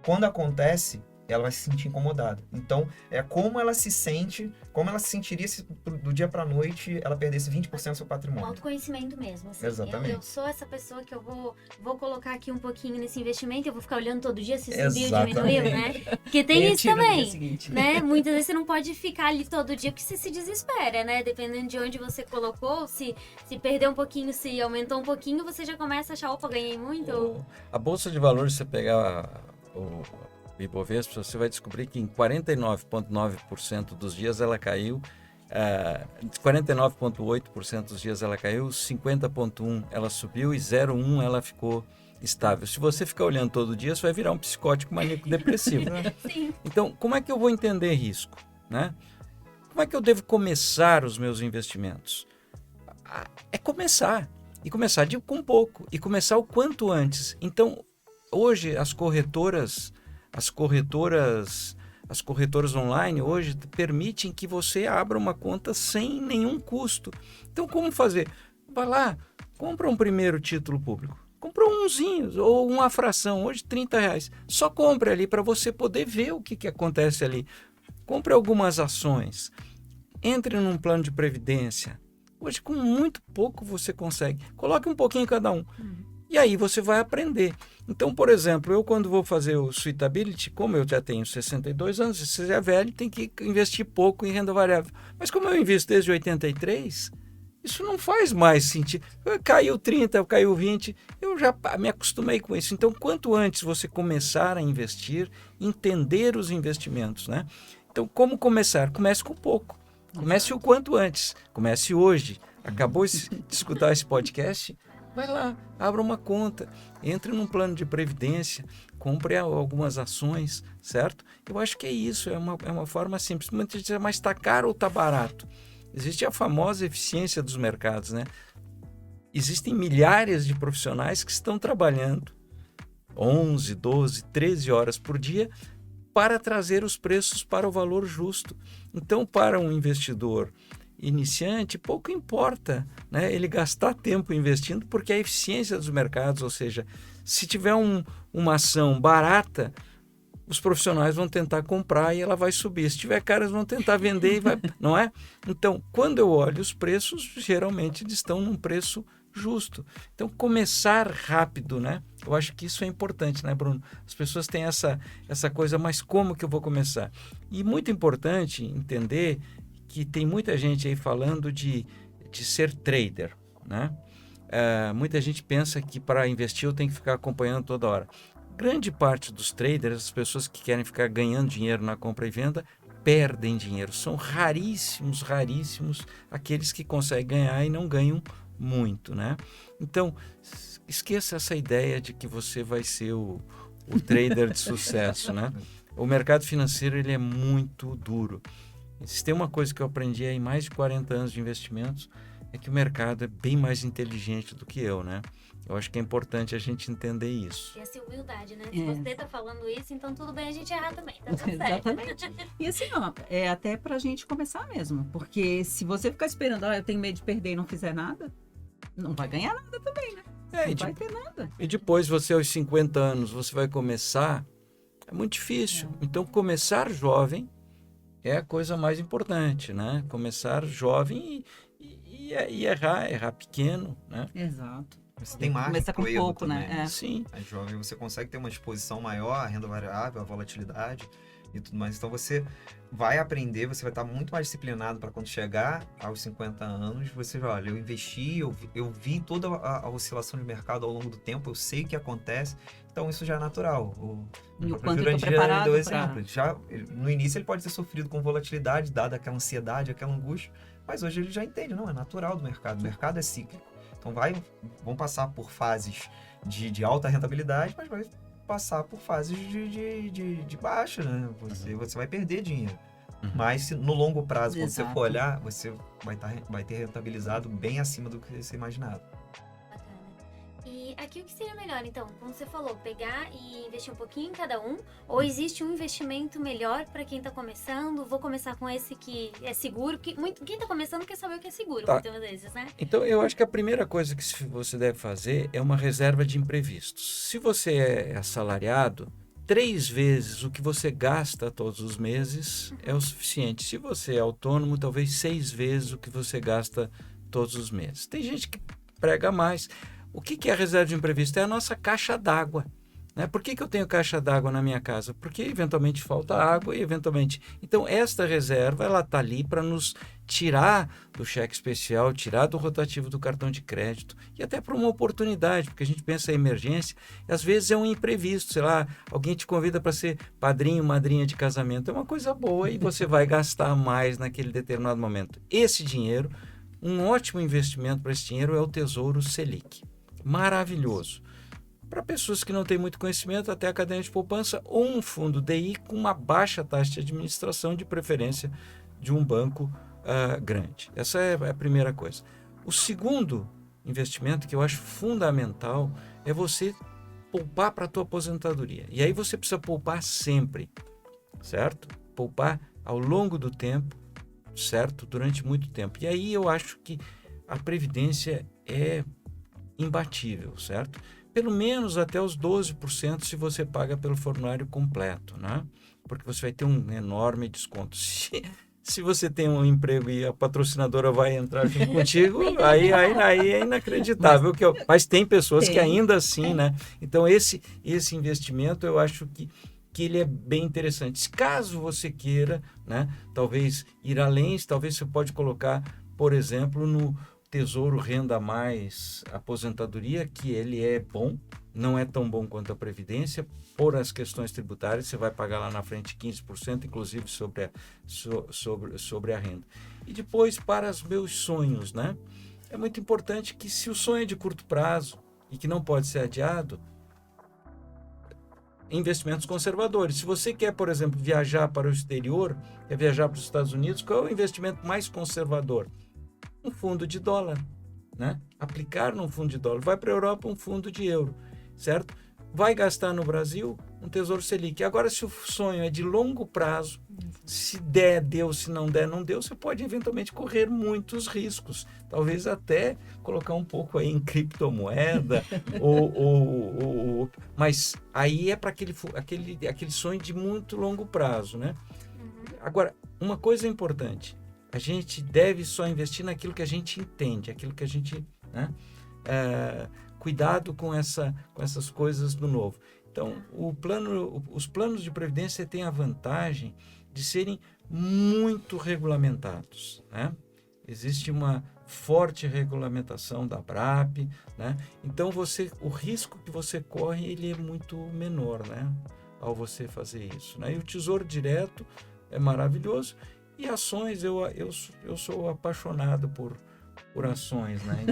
quando acontece, ela vai se sentir incomodada. Então, é como ela se sentiria se do dia para a noite ela perdesse 20% do seu patrimônio. Autoconhecimento mesmo. Assim. Exatamente. Eu sou essa pessoa que eu vou colocar aqui um pouquinho nesse investimento, eu vou ficar olhando todo dia se subiu ou diminuiu, né? Porque tem isso também, né? Muitas vezes você não pode ficar ali todo dia porque você se desespera, né? Dependendo de onde você colocou, se perdeu um pouquinho, se aumentou um pouquinho, você já começa a achar, opa, ganhei muito. A Bolsa de Valores, se você pegar o Ibovespa, você vai descobrir que em 49,9% dos dias ela caiu, 49,8% dos dias ela caiu, 50,1% ela subiu e 0,1% ela ficou estável. Se você ficar olhando todo dia, você vai virar um psicótico maníaco depressivo. Sim. Então, como é que eu vou entender risco, né? Como é que eu devo começar os meus investimentos? É começar. E começar com pouco. E começar o quanto antes. Então, hoje, as corretoras online hoje permitem que você abra uma conta sem nenhum custo. Então, como fazer? Vai lá, compra um primeiro título público. Compra umzinho ou uma fração, hoje R$30. Só compre ali para você poder ver o que acontece ali. Compre algumas ações. Entre num plano de previdência. Hoje, com muito pouco, você consegue. Coloque um pouquinho cada um. E aí você vai aprender. Então, por exemplo, eu quando vou fazer o Suitability, como eu já tenho 62 anos, se você é velho, tem que investir pouco em renda variável. Mas como eu invisto desde 83, isso não faz mais sentido. Caiu 30, caiu 20, eu já me acostumei com isso. Então, quanto antes você começar a investir, entender os investimentos, né? Então, como começar? Comece com pouco. Comece o quanto antes. Comece hoje. Acabou de escutar esse podcast? Vai lá, abra uma conta, entre num plano de previdência, compre algumas ações, certo? Eu acho que é isso, é uma forma simples. Muita gente diz, mas está caro ou está barato? Existe a famosa eficiência dos mercados, né? Existem milhares de profissionais que estão trabalhando 11, 12, 13 horas por dia para trazer os preços para o valor justo. Então, para um investidor iniciante, pouco importa, né, ele gastar tempo investindo, porque a eficiência dos mercados, ou seja, se tiver uma ação barata, os profissionais vão tentar comprar e ela vai subir. Se tiver cara, eles vão tentar vender e vai, não é? Então, quando eu olho os preços, geralmente eles estão num preço justo. Então, começar rápido, né? Eu acho que isso é importante, né, Bruno? As pessoas têm essa coisa, mas como que eu vou começar? E muito importante entender que tem muita gente aí falando de ser trader, né? Muita gente pensa que para investir eu tenho que ficar acompanhando toda hora. Grande parte dos traders, as pessoas que querem ficar ganhando dinheiro na compra e venda, perdem dinheiro. São raríssimos aqueles que conseguem ganhar e não ganham muito, né? Então, esqueça essa ideia de que você vai ser o trader de sucesso, né? O mercado financeiro, ele é muito duro. Se tem uma coisa que eu aprendi em mais de 40 anos de investimentos, é que o mercado é bem mais inteligente do que eu, né? Eu acho que é importante a gente entender isso. E essa humildade, né? Se você tá falando isso, então tudo bem a gente errar também, tá tudo certo. Exatamente. E assim, ó, é até pra gente começar mesmo, porque se você ficar esperando, eu tenho medo de perder e não fizer nada, não vai ganhar nada também, né? Não vai ter nada. E depois você, aos 50 anos, você vai começar, é muito difícil. Então, começar jovem é a coisa mais importante, né? Começar jovem e errar pequeno, né? Exato. Você tem margem Começa com pro erro pouco, também, né? Sim. É jovem, você consegue ter uma exposição maior à renda variável, à volatilidade e tudo mais. Então você vai aprender, você vai estar muito mais disciplinado para quando chegar aos 50 anos, você vai, olha, eu investi, eu vi toda a oscilação de mercado ao longo do tempo, eu sei o que acontece, então isso já é natural. E o quanto eu estou preparado para... Já, no início ele pode ter sofrido com volatilidade, dada aquela ansiedade, aquela angústia, mas hoje ele já entende, não, é natural do mercado, o mercado é cíclico. Então vão passar por fases de alta rentabilidade, mas vai passar por fases de baixa, né? Você vai perder dinheiro. Mas se, no longo prazo, quando você for olhar, você vai ter rentabilizado bem acima do que você imaginava. E aqui o que seria melhor, então? Como você falou, pegar e investir um pouquinho em cada um? Ou existe um investimento melhor para quem está começando? Vou começar com esse que é seguro? Quem está começando quer saber o que é seguro, muitas vezes, né? Então, eu acho que a primeira coisa que você deve fazer é uma reserva de imprevistos. Se você é assalariado, 3 vezes o que você gasta todos os meses é o suficiente. Se você é autônomo, talvez 6 vezes o que você gasta todos os meses. Tem gente que prega mais. O que é a reserva de imprevisto? É a nossa caixa d'água. Né? Por que eu tenho caixa d'água na minha casa? Porque eventualmente falta água e eventualmente... Então, esta reserva, ela está ali para nos tirar do cheque especial, tirar do rotativo do cartão de crédito e até para uma oportunidade, porque a gente pensa em emergência e às vezes é um imprevisto, sei lá, alguém te convida para ser padrinho, madrinha de casamento, é uma coisa boa e você vai gastar mais naquele determinado momento. Esse dinheiro, um ótimo investimento para esse dinheiro é o Tesouro Selic. Maravilhoso. Para pessoas que não têm muito conhecimento, até a caderneta de poupança ou um fundo DI com uma baixa taxa de administração, de preferência de um banco grande. Essa é a primeira coisa. O segundo investimento que eu acho fundamental é você poupar para a tua aposentadoria. E aí você precisa poupar sempre, certo? Poupar ao longo do tempo, certo? Durante muito tempo. E aí eu acho que a previdência é imbatível, certo? Pelo menos até os 12% se você paga pelo formulário completo, né? Porque você vai ter um enorme desconto. se você tem um emprego e a patrocinadora vai entrar junto contigo, aí é inacreditável. Mas tem pessoas que ainda assim, né? Então, esse investimento, eu acho que ele é bem interessante. Caso você queira, né, talvez ir além, talvez você pode colocar, por exemplo, no Tesouro Renda Mais Aposentadoria, que ele é bom, não é tão bom quanto a Previdência, por as questões tributárias, você vai pagar lá na frente 15%, inclusive sobre a renda. E depois, para os meus sonhos, né? É muito importante que, se o sonho é de curto prazo e que não pode ser adiado, investimentos conservadores. Se você quer, por exemplo, viajar para o exterior, quer viajar para os Estados Unidos, qual é o investimento mais conservador? Um fundo de dólar, né? Aplicar num fundo de dólar. Vai para a Europa, um fundo de euro, certo? Vai gastar no Brasil um Tesouro Selic. Agora, se o sonho é de longo prazo, se der, deu, se não der, não deu, você pode eventualmente correr muitos riscos. Talvez até colocar um pouco aí em criptomoeda, mas aí é para aquele sonho de muito longo prazo, né? Agora, uma coisa importante, a gente deve só investir naquilo que a gente entende, aquilo que a gente, né? Cuidado com essas coisas do novo. Então, os planos de previdência têm a vantagem de serem muito regulamentados, né? Existe uma forte regulamentação da ABRAP, né? Então, o risco que você corre, ele é muito menor, né? Ao você fazer isso, né? E o Tesouro Direto é maravilhoso. E ações, eu sou apaixonado por ações, né?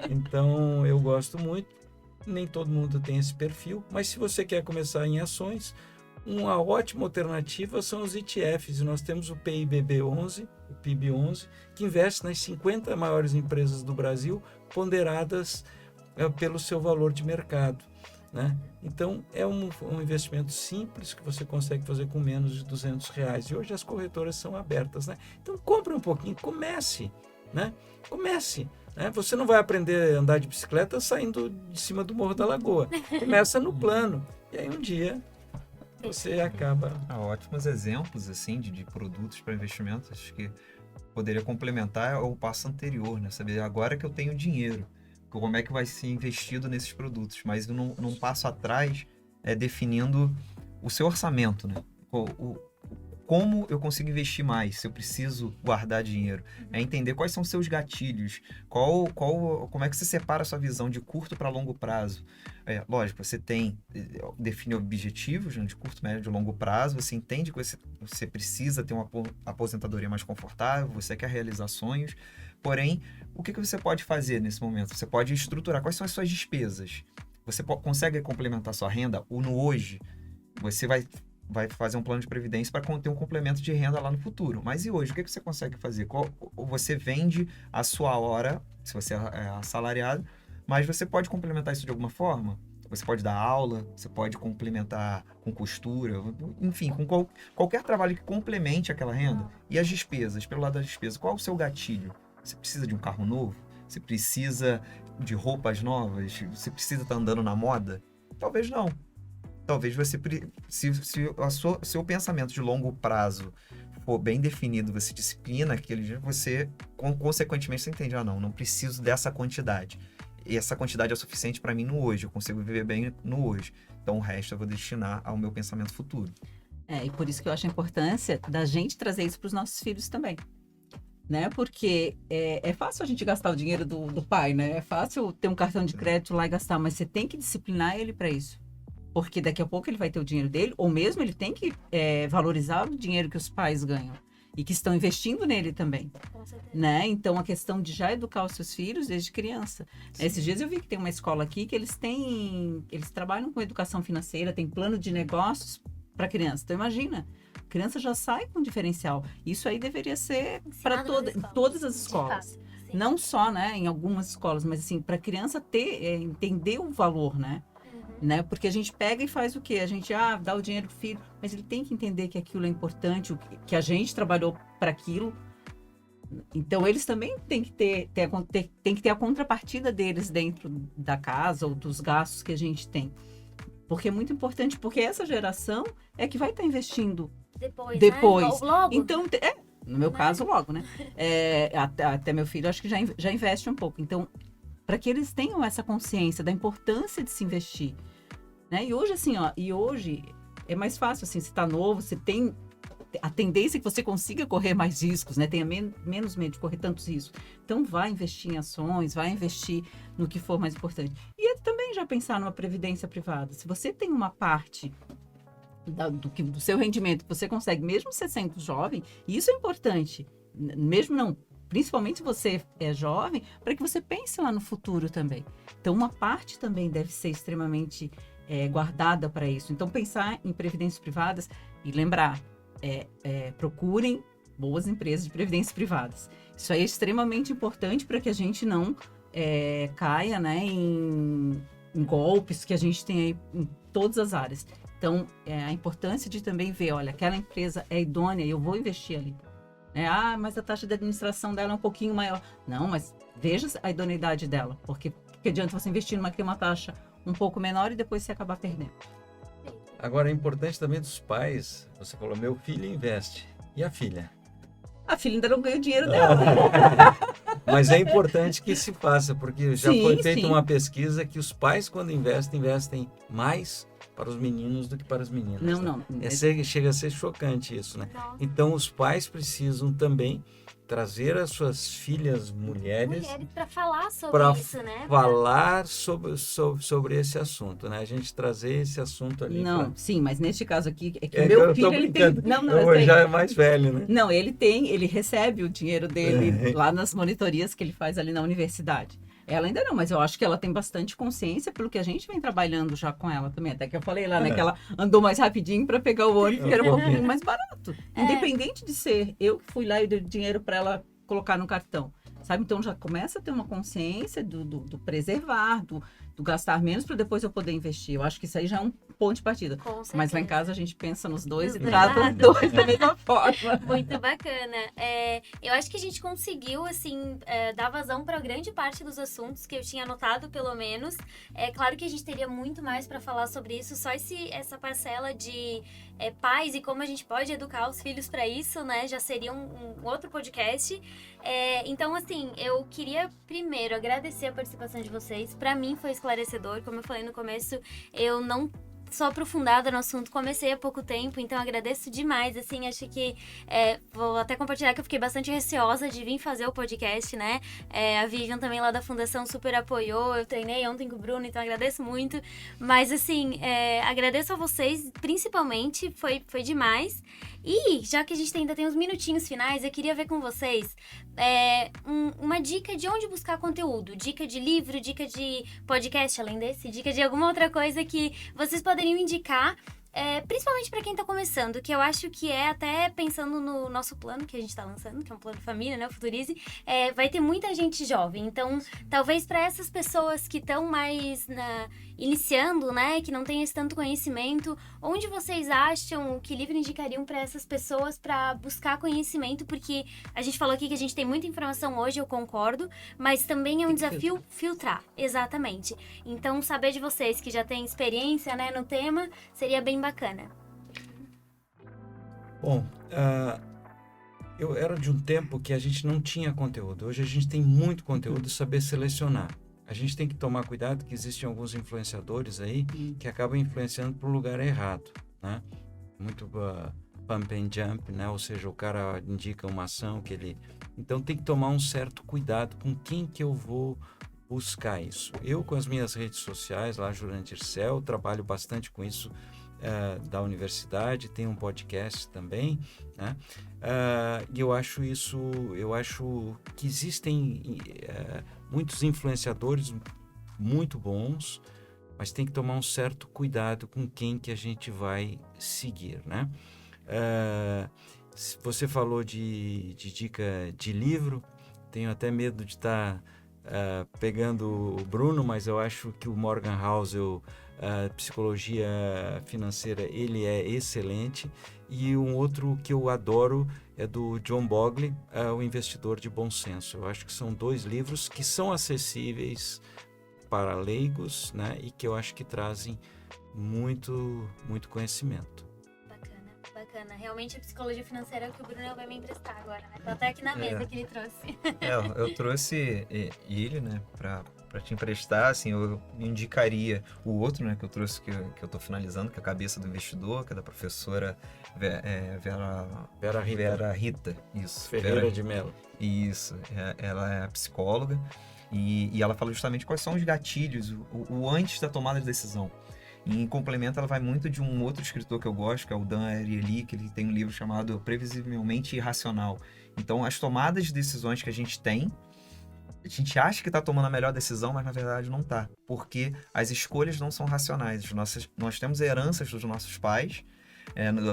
Então eu gosto muito. Nem todo mundo tem esse perfil, mas se você quer começar em ações, uma ótima alternativa são os ETFs. E nós temos o PIBB11, o PIB11, que investe nas 50 maiores empresas do Brasil, ponderadas pelo seu valor de mercado, né? Então, é um investimento simples que você consegue fazer com menos de R$200. E hoje as corretoras são abertas, né? Então, compre um pouquinho, comece, né? Comece, né? Você não vai aprender a andar de bicicleta saindo de cima do Morro da Lagoa. Começa no plano. E aí, um dia, você acaba... Ótimos exemplos, assim, de produtos para investimentos. Acho que poderia complementar o passo anterior, né? Saber agora que eu tenho dinheiro, como é que vai ser investido nesses produtos, mas num passo atrás, definindo o seu orçamento, né? Como eu consigo investir mais, se eu preciso guardar dinheiro, entender quais são os seus gatilhos, como é que você separa a sua visão de curto para longo prazo. Lógico, você define objetivos, né, de curto, médio e longo prazo, você entende que você precisa ter uma aposentadoria mais confortável, você quer realizar sonhos, porém, o que você pode fazer nesse momento? Você pode estruturar quais são as suas despesas. Você consegue complementar sua renda no hoje? Você vai fazer um plano de previdência para ter um complemento de renda lá no futuro. Mas e hoje? O que você consegue fazer? Você vende a sua hora, se você é assalariado, mas você pode complementar isso de alguma forma? Você pode dar aula, você pode complementar com costura, enfim, com qualquer trabalho que complemente aquela renda. E as despesas, pelo lado das despesas, qual é o seu gatilho? Você precisa de um carro novo? Você precisa de roupas novas? Você precisa estar andando na moda? Talvez não. Talvez você, se o seu pensamento de longo prazo for bem definido, você disciplina aquele dia, você, consequentemente, você entende, não preciso dessa quantidade. E essa quantidade é suficiente para mim no hoje, eu consigo viver bem no hoje. Então, o resto eu vou destinar ao meu pensamento futuro. E por isso que eu acho a importância da gente trazer isso para os nossos filhos também. Né? Porque é fácil a gente gastar o dinheiro do pai, né? É fácil ter um cartão de crédito lá e gastar, mas você tem que disciplinar ele para isso. Porque daqui a pouco ele vai ter o dinheiro dele, ou mesmo ele tem que valorizar o dinheiro que os pais ganham e que estão investindo nele também, né? Então, a questão de já educar os seus filhos desde criança. Sim. Esses dias eu vi que tem uma escola aqui que eles trabalham com educação financeira, tem plano de negócios para criança. Então, imagina, a criança já sai com diferencial. Isso aí deveria ser para todas as escolas. Não só, né, em algumas escolas, mas assim, para a criança entender o valor, né? Porque a gente pega e faz o quê? A gente dá o dinheiro pro filho, mas ele tem que entender que aquilo é importante, que a gente trabalhou para aquilo. Então, eles também têm que ter a contrapartida deles dentro da casa ou dos gastos que a gente tem. Porque é muito importante, porque essa geração é que vai estar investindo depois. Né? Logo. Então, No meu caso, logo, né? Até meu filho, acho que já investe um pouco. Então, para que eles tenham essa consciência da importância de se investir, né? E hoje, assim, hoje é mais fácil, assim, se tá novo, você tem a tendência é que você consiga correr mais riscos, né? Tenha menos medo de correr tantos riscos. Então, vai investir em ações, vai investir no que for mais importante. E também já pensar numa previdência privada. Se você tem uma parte do seu rendimento que você consegue, mesmo você sendo jovem, e isso é importante, mesmo não, principalmente se você é jovem, para que você pense lá no futuro também. Então, uma parte também deve ser extremamente guardada para isso. Então, pensar em previdências privadas e lembrar, procurem boas empresas de previdências privadas. Isso aí é extremamente importante para que a gente não caia, né, em golpes que a gente tem aí em todas as áreas. Então, a importância de também ver, olha, aquela empresa é idônea e eu vou investir ali. Mas a taxa de administração dela é um pouquinho maior. Não, mas veja a idoneidade dela, porque que adianta você investir numa que tem uma taxa um pouco menor e depois você acabar perdendo. Agora, é importante também dos pais, você falou, meu filho investe. E a filha? A filha ainda não ganha o dinheiro dela. Mas é importante que se faça, porque já foi feita sim. uma pesquisa que os pais, quando investem mais para os meninos do que para as meninas. Não. Chega a ser chocante isso, né? Nossa. Então, os pais precisam também trazer as suas filhas mulheres para falar sobre para isso, né? falar sobre esse assunto, né? A gente trazer esse assunto ali. Não, sim, mas neste caso aqui, é que o Eu meu tô filho, ele tem... brincando. Não, Eu eu sei. já é mais velho, né? Não, ele recebe o dinheiro dele lá nas monitorias que ele faz ali na universidade. Ela ainda não, mas eu acho que ela tem bastante consciência pelo que a gente vem trabalhando já com ela também. Até que eu falei lá, né, que ela andou mais rapidinho para pegar o ônibus, que era um pouquinho mais barato. Independente de ser eu que fui lá e dei dinheiro para ela colocar no cartão, sabe? Então já começa a ter uma consciência do preservar, do gastar menos para depois eu poder investir. Eu acho que isso aí já é um ponto de partida. Mas lá em casa a gente pensa nos dois e trata os dois da mesma forma. Muito bacana. Eu acho que a gente conseguiu, assim, dar vazão para grande parte dos assuntos que eu tinha anotado, pelo menos. É claro que a gente teria muito mais para falar sobre isso, só essa parcela de pais e como a gente pode educar os filhos para isso, né? Já seria um outro podcast. Então, assim, eu queria primeiro agradecer a participação de vocês. Para mim foi esclarecedor, como eu falei no começo, eu não sou aprofundada no assunto, comecei há pouco tempo, então agradeço demais, assim, acho que vou até compartilhar que eu fiquei bastante receosa de vir fazer o podcast, né, a Vivian também lá da Fundação super apoiou, eu treinei ontem com o Bruno, então agradeço muito, mas assim, agradeço a vocês, principalmente, foi demais, e já que a gente ainda tem uns minutinhos finais, eu queria ver com vocês uma dica de onde buscar conteúdo, dica de livro, dica de podcast, além desse, dica de alguma outra coisa que vocês poderiam indicar, principalmente para quem tá começando, que eu acho que até pensando no nosso plano que a gente tá lançando, que é um plano família, né, o Futurize, vai ter muita gente jovem, então talvez para essas pessoas que estão mais iniciando, né, que não têm esse tanto conhecimento, onde vocês acham que livro indicariam para essas pessoas para buscar conhecimento, porque a gente falou aqui que a gente tem muita informação hoje, eu concordo, mas também é um desafio filtrar, exatamente. Então, saber de vocês que já têm experiência, né, no tema, seria bem bacana. Bom, eu era de um tempo que a gente não tinha conteúdo. Hoje a gente tem muito conteúdo e saber selecionar. A gente tem que tomar cuidado que existem alguns influenciadores aí que acabam influenciando para o lugar errado, né? Muito pump and jump, né? Ou seja, o cara indica uma ação que ele... Então tem que tomar um certo cuidado com quem que eu vou buscar isso. Eu, com as minhas redes sociais, lá Jurandir Cel, trabalho bastante com isso da universidade, tem um podcast também, né? E eu acho que existem muitos influenciadores muito bons, mas tem que tomar um certo cuidado com quem que a gente vai seguir, né? Você falou de dica de livro, tenho até medo de estar pegando o Bruno, mas eu acho que o Morgan Housel, Psicologia Financeira, ele é excelente. E um outro que eu adoro é do John Bogle, O Investidor de Bom Senso. Eu acho que são 2 livros que são acessíveis para leigos, né? E que eu acho que trazem muito, muito conhecimento. Bacana. Bacana. Realmente a psicologia financeira é o que o Bruno vai me emprestar agora, né? Tá até aqui na mesa que ele trouxe. Eu trouxe ele, né, pra te emprestar, assim, eu indicaria o outro, né, que eu trouxe, que eu tô finalizando, que é a Cabeça do Investidor, que é da professora Vera Rita. Isso. Ferreira de Mello. Isso. Ela é psicóloga e ela fala justamente quais são os gatilhos, o antes da tomada de decisão. E em complemento, ela vai muito de um outro escritor que eu gosto, que é o Dan Ariely, que ele tem um livro chamado Previsivelmente Irracional. Então, as tomadas de decisões que a gente tem, a gente acha que está tomando a melhor decisão, mas na verdade não está. Porque as escolhas não são racionais. Nós temos heranças dos nossos pais,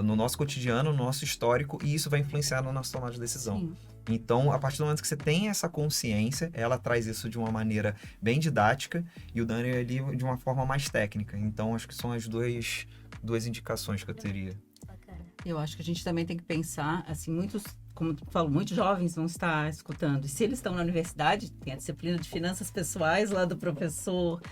no nosso cotidiano, no nosso histórico, e isso vai influenciar na nossa tomada de decisão. Sim. Então, a partir do momento que você tem essa consciência, ela traz isso de uma maneira bem didática e o Daniel ali de uma forma mais técnica. Então, acho que são as duas indicações que eu teria. Bacana. Eu acho que a gente também tem que pensar, assim, como tu falou, muitos jovens vão estar escutando. E se eles estão na universidade, tem a disciplina de finanças pessoais lá do professor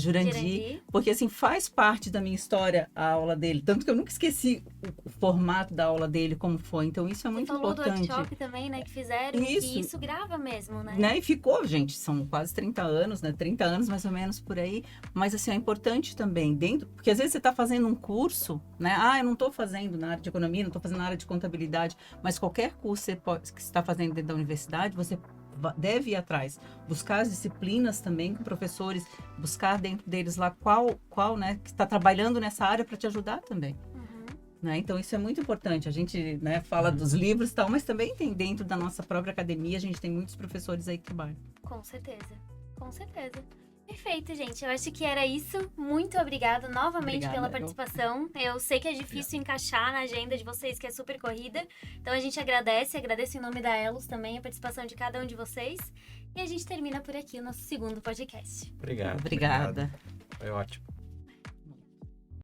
Jurandir, porque assim, faz parte da minha história a aula dele. Tanto que eu nunca esqueci o formato da aula dele, como foi. Então, isso é muito importante. Você falou do workshop também, né, que fizeram, e isso grava mesmo, né? E ficou, gente, são quase 30 anos, né? 30 anos mais ou menos por aí. Mas, assim, é importante também, porque às vezes você está fazendo um curso, né? Eu não estou fazendo na área de economia, não estou fazendo na área de contabilidade, mas qualquer curso que você está fazendo dentro da universidade, você deve ir atrás, buscar as disciplinas também com professores, buscar dentro deles lá qual né, que está trabalhando nessa área para te ajudar também. Né? Então, isso é muito importante. A gente, né, fala dos livros e tal, mas também tem dentro da nossa própria academia, a gente tem muitos professores aí que trabalham. Com certeza, com certeza. Perfeito, gente. Eu acho que era isso. Muito obrigada novamente pela participação. Eu sei que é difícil encaixar na agenda de vocês, que é super corrida. Então, a gente agradece em nome da Elos também a participação de cada um de vocês. E a gente termina por aqui o nosso segundo podcast. Obrigado. Obrigada. Foi ótimo.